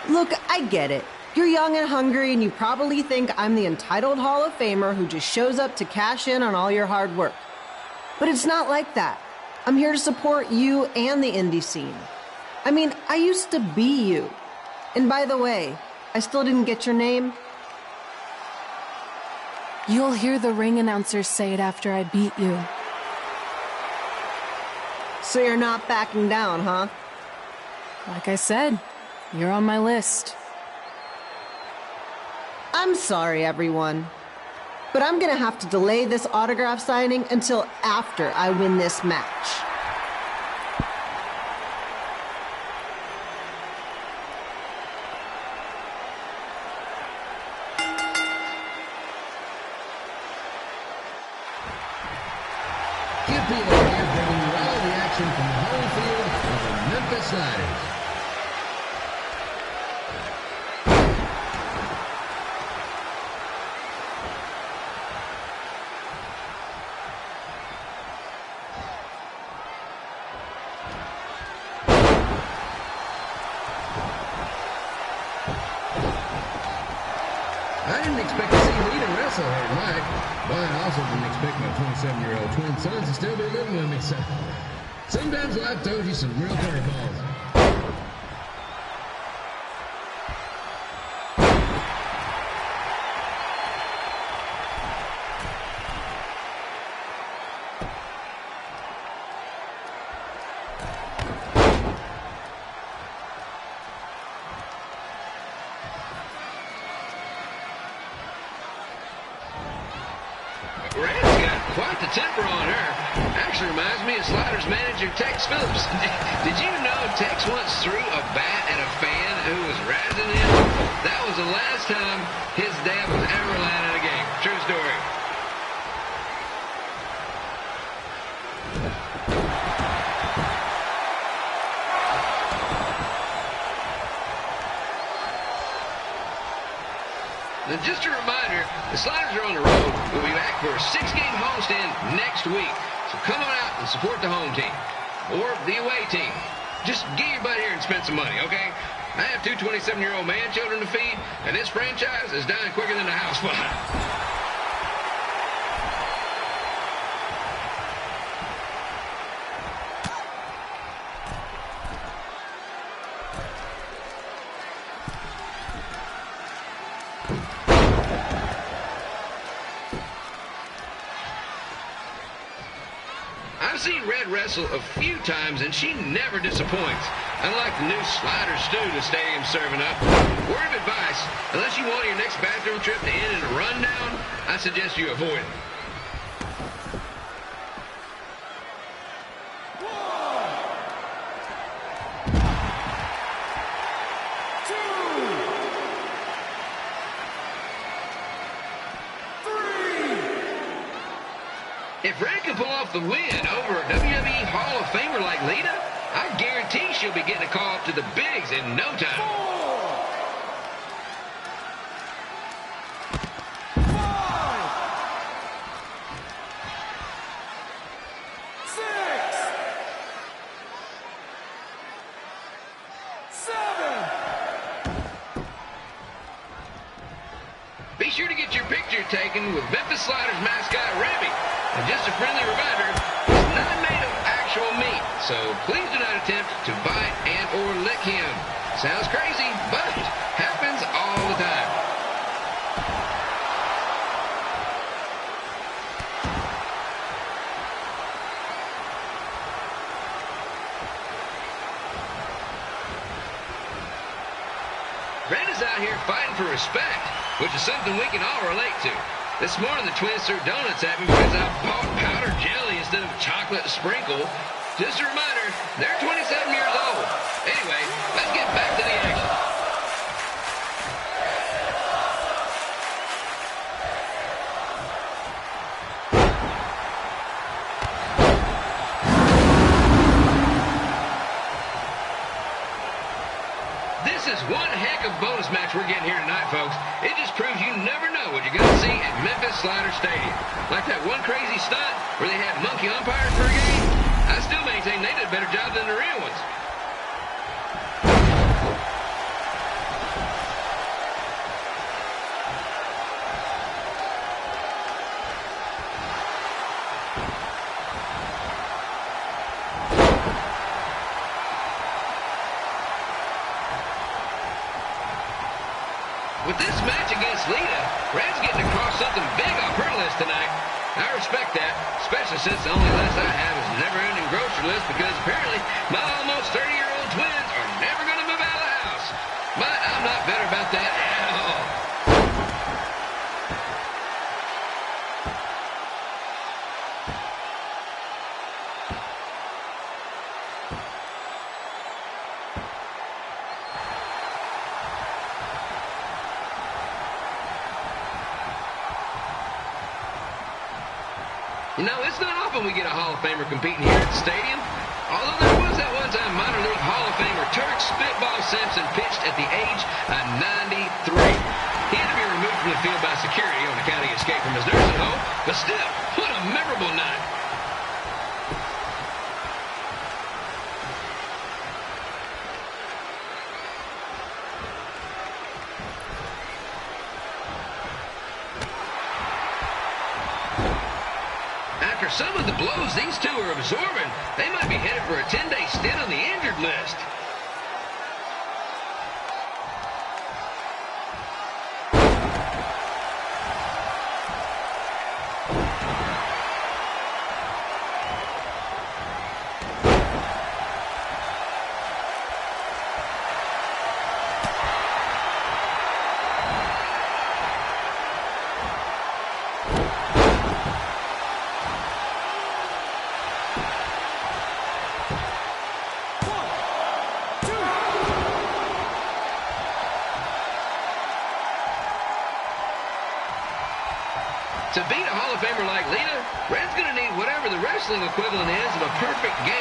Look, I get it. You're young and hungry, and you probably think I'm the entitled Hall of Famer who just shows up to cash in on all your hard work. But it's not like that. I'm here to support you and the indie scene. I mean, I used to be you. And by the way, I still didn't get your name. You'll hear the ring announcers say it after I beat you. So you're not backing down, huh? Like I said, you're on my list. I'm sorry, everyone. But I'm gonna have to delay this autograph signing until after I win this match. Give people here bringing you all the action from the home field of the Memphis Riders. I didn't expect to see Lita wrestle here tonight, but I also didn't expect my 27-year-old twin sons to still be living with me, so sometimes life throws you some real curveballs. quite the temper on her. Actually reminds me of Sliders manager Tex Phillips. Did you know Tex once threw a bat at a fan who was razzing him? That was the last time his dad was ever allowed in a game. True story. And just a reminder, the Sliders are on the road. We'll be back for a 6-game homestand next week. So come on out and support the home team. Or the away team. Just get your butt here and spend some money, okay? I have 2 27-year-old man-children to feed, and this franchise is dying quicker than the house fire. I've seen Red wrestle a few times, and she never disappoints. Unlike the new Slider stew the stadium's serving up. Word of advice, unless you want your next bathroom trip to end in a rundown, I suggest you avoid it. If Red can pull off the win over a WWE Hall of Famer like Lita, I guarantee she'll be getting a call up to the bigs in no time. 4, 5, 6, 7. Be sure to get your picture taken with Memphis Sliders mascot Remy. And just a friendly reminder, he's not made of actual meat, so please do not attempt to bite and or lick him. Sounds crazy, but happens all the time. Red is out here fighting for respect, which is something we can all relate to. This morning, the twins threw donuts at me because I bought powdered jelly instead of chocolate sprinkle. Just a reminder, they're 27 years old. Anyway, let's get back to the action. This is one heck of a bonus match we're getting here tonight, folks. It just proves you never know what you're going to see at Memphis Slider Stadium. Like that one crazy stunt where they had monkey umpires for a game. I still maintain they did a better job than the real ones. With this match against Lita, Red's getting across something big off her list tonight. I respect that, especially since the only list I have is a never-ending grocery list because apparently my almost 30-year-old twins are never going to move out of the house. But I'm not bitter about that at all. You know, it's not often we get a Hall of Famer competing here at the stadium. Although there was that one time minor league Hall of Famer Turk Spitball Simpson pitched at the age of 93. He had to be removed from the field by security on account of escape from his nursing home. But still, what a memorable night. After some of the blows these two are absorbing, they might be headed for a 10-day stint on the injured list. wrestling equivalent is of a perfect game.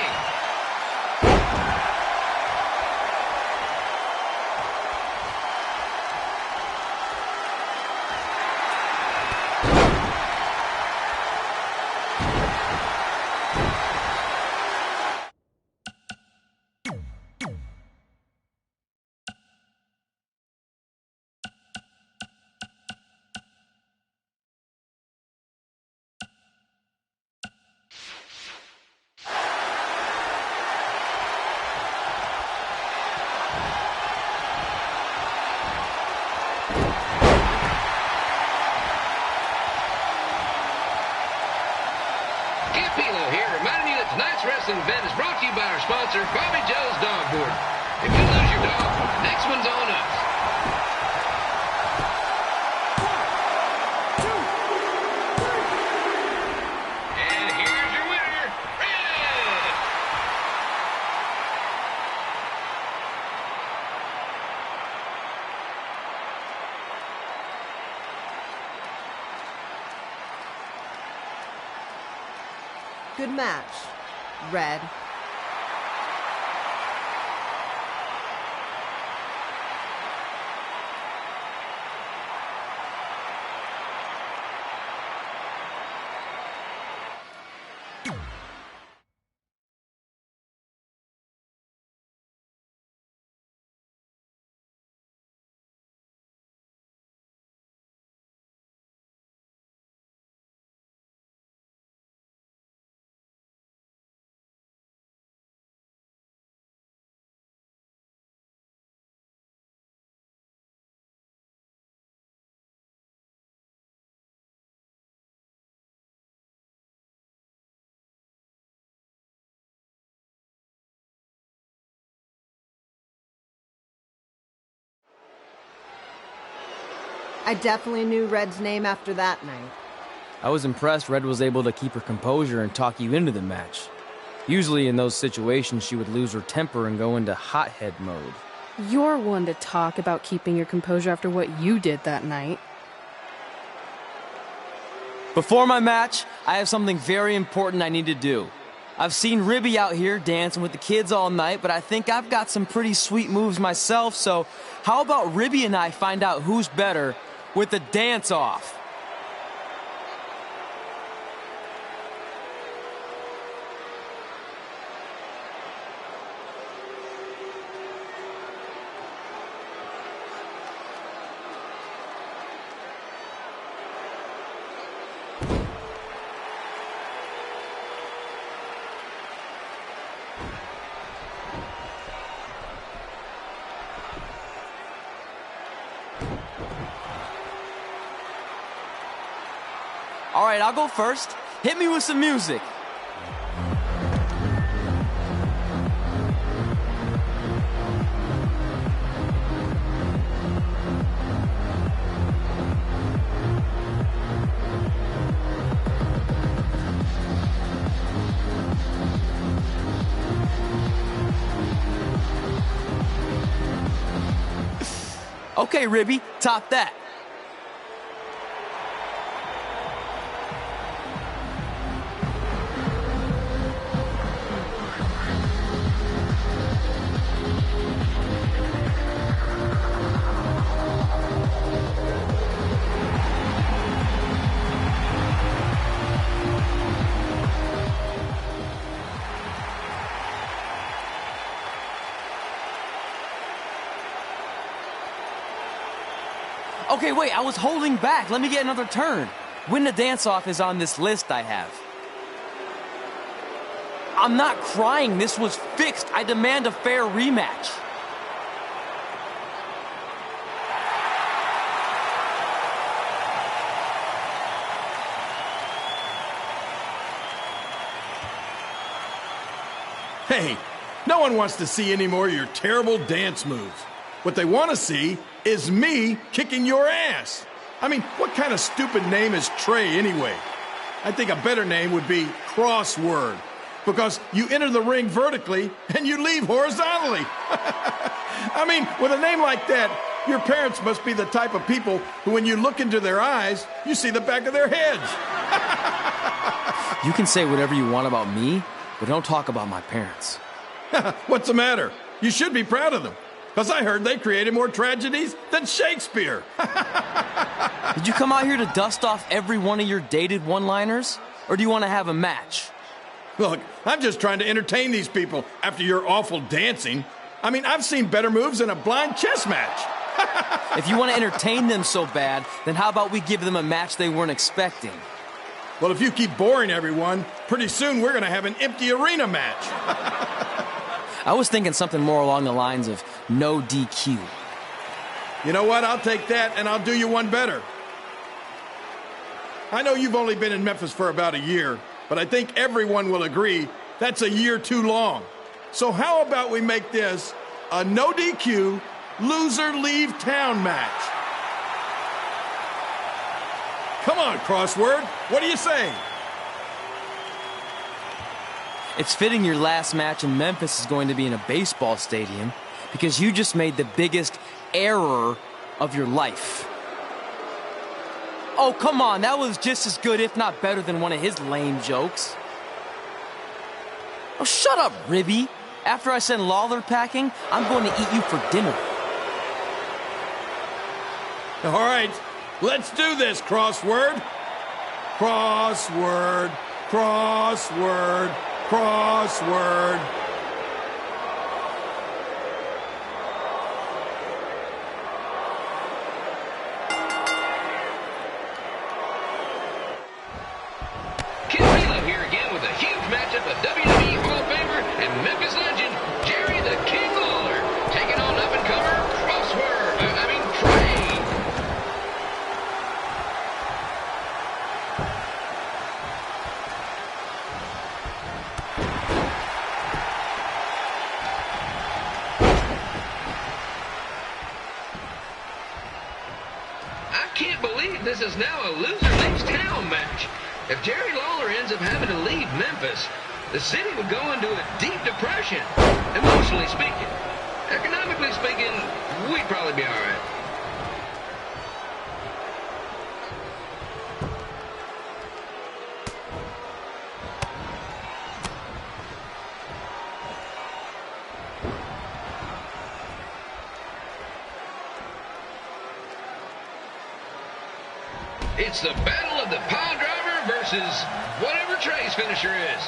Tonight's wrestling event is brought to you by our sponsor, Bobby Joe's Dog Board. If you lose your dog, next one's on us. And here's your winner, Red! Good match, Red. I definitely knew Red's name after that night. I was impressed Red was able to keep her composure and talk you into the match. Usually in those situations, she would lose her temper and go into hothead mode. You're one to talk about keeping your composure after what you did that night. Before my match, I have something very important I need to do. I've seen Ribby out here dancing with the kids all night, but I think I've got some pretty sweet moves myself, so how about Ribby and I find out who's better with the dance-off? All right, I'll go first. Hit me with some music. Okay, Ribby, top that. Okay, wait, I was holding back. Let me get another turn. Win the dance-off is on this list I have. I'm not crying. This was fixed. I demand a fair rematch. Hey, no one wants to see any more of your terrible dance moves. What they want to see is me kicking your ass. I mean, what kind of stupid name is Trey anyway? I think a better name would be Crossword, because you enter the ring vertically and you leave horizontally. I mean, with a name like that, your parents must be the type of people who, when you look into their eyes, you see the back of their heads. You can say whatever you want about me, but don't talk about my parents. What's the matter? You should be proud of them. Because I heard they created more tragedies than Shakespeare. Did you come out here to dust off every one of your dated one-liners? Or do you want to have a match? Look, I'm just trying to entertain these people after your awful dancing. I mean, I've seen better moves in a blind chess match. If you want to entertain them so bad, then how about we give them a match they weren't expecting? Well, if you keep boring everyone, pretty soon we're going to have an empty arena match. I was thinking something more along the lines of no DQ. You know what? I'll take that, and I'll do you one better. I know you've only been in Memphis for about a year, but I think everyone will agree that's a year too long. So how about we make this a no DQ, loser leave town match? Come on, Crossword. What do you say? It's fitting your last match in Memphis is going to be in a baseball stadium because you just made the biggest error of your life. Oh, come on. That was just as good, if not better, than one of his lame jokes. Oh, shut up, Ribby. After I send Lawler packing, I'm going to eat you for dinner. All right. Let's do this, Crossword. Crossword, crossword, crossword. Ken Milo here again with a huge matchup of WWE Hall of Famer and Memphis legend, Jerry the King Lawler, taking on up-and-comer Trey. I can't believe this is now a loser leaves town match. If Jerry Lawler ends up having to leave Memphis, the city would go into a deep depression, emotionally speaking. Economically speaking, we'd probably be all right. It's the battle of the pile driver versus whatever Trey's finisher is.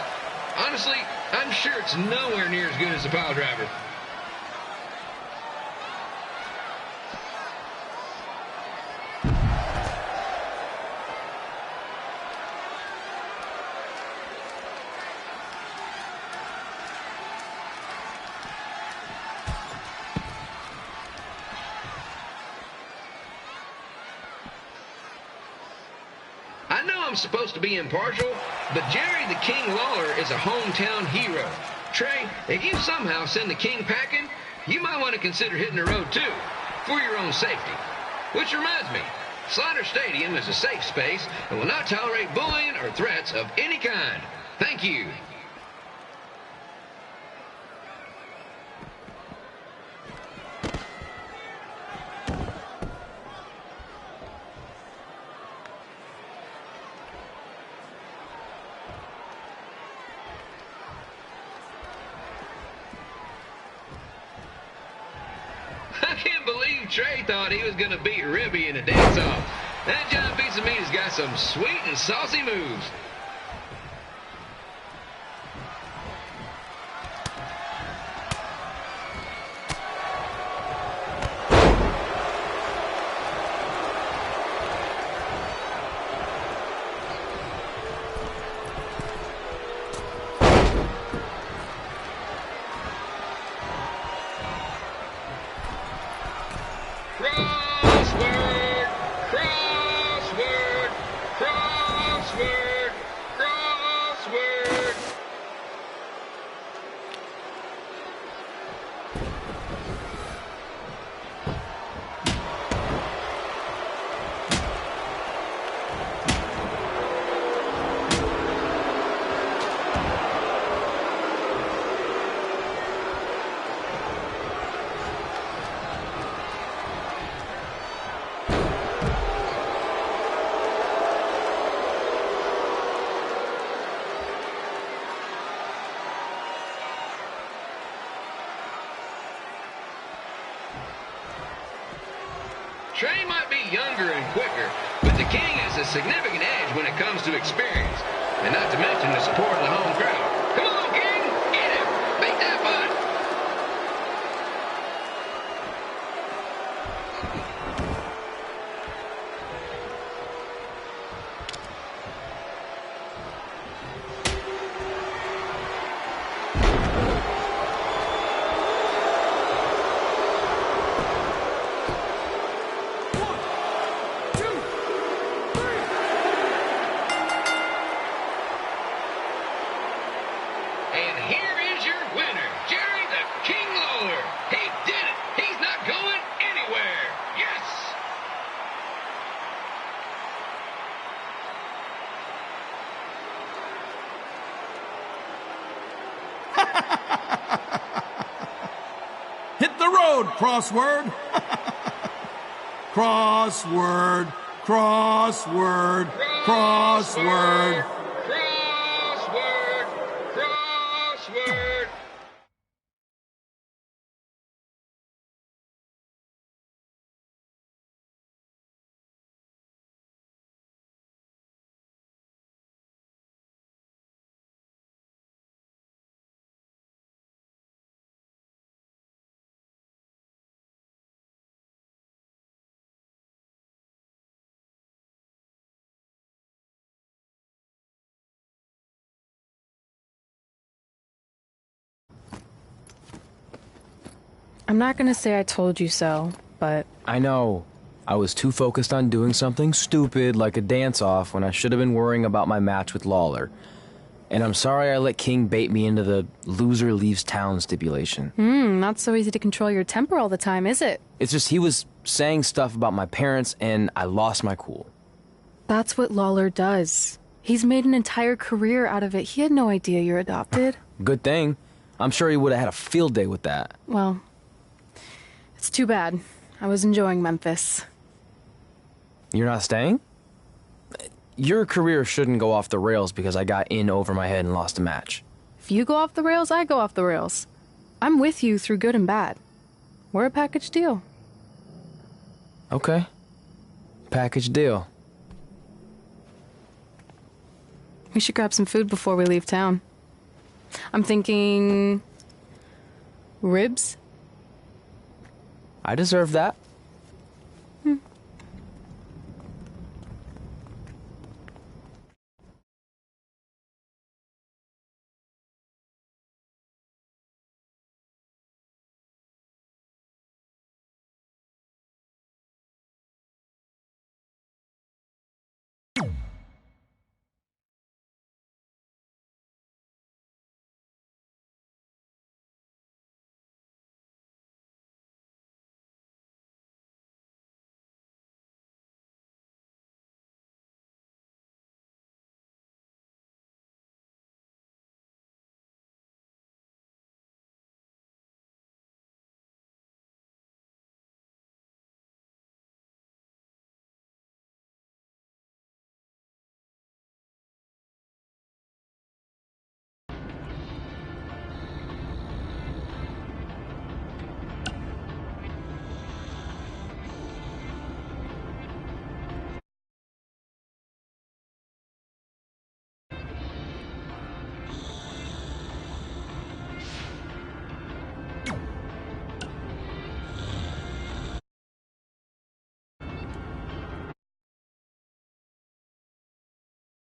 Honestly, I'm sure it's nowhere near as good as the pile driver. I know I'm supposed to be impartial, but Jerry the King Lawler is a hometown hero. Trey, if you somehow send the King packing, you might want to consider hitting the road too, for your own safety. Which reminds me, Slaughter Stadium is a safe space and will not tolerate bullying or threats of any kind. Thank you. I can't believe Trey thought he was going to beat Ribby in a dance-off. That John Pizza Meat has got some sweet and saucy moves. Crossword, crossword, crossword, Trey might be younger and quicker, but the King has a significant edge when it comes to experience, and not to mention the support of the home crowd. Come on, King! Get him! Beat that butt! And here is your winner, Jerry the King Lawler. He did it. He's not going anywhere. Yes! Hit the road, Crossword. Crossword, crossword, crossword. Crossword! Crossword! I'm not gonna say I told you so, but I know. I was too focused on doing something stupid like a dance-off when I should have been worrying about my match with Lawler. And I'm sorry I let King bait me into the loser leaves town stipulation. not so easy to control your temper all the time, is it? It's just he was saying stuff about my parents and I lost my cool. That's what Lawler does. He's made an entire career out of it. He had no idea you're adopted. Good thing. I'm sure he would have had a field day with that. Well, it's too bad. I was enjoying Memphis. You're not staying? Your career shouldn't go off the rails because I got in over my head and lost a match. If you go off the rails, I go off the rails. I'm with you through good and bad. We're a package deal. Okay. Package deal. We should grab some food before we leave town. I'm thinking... ribs? I deserve that.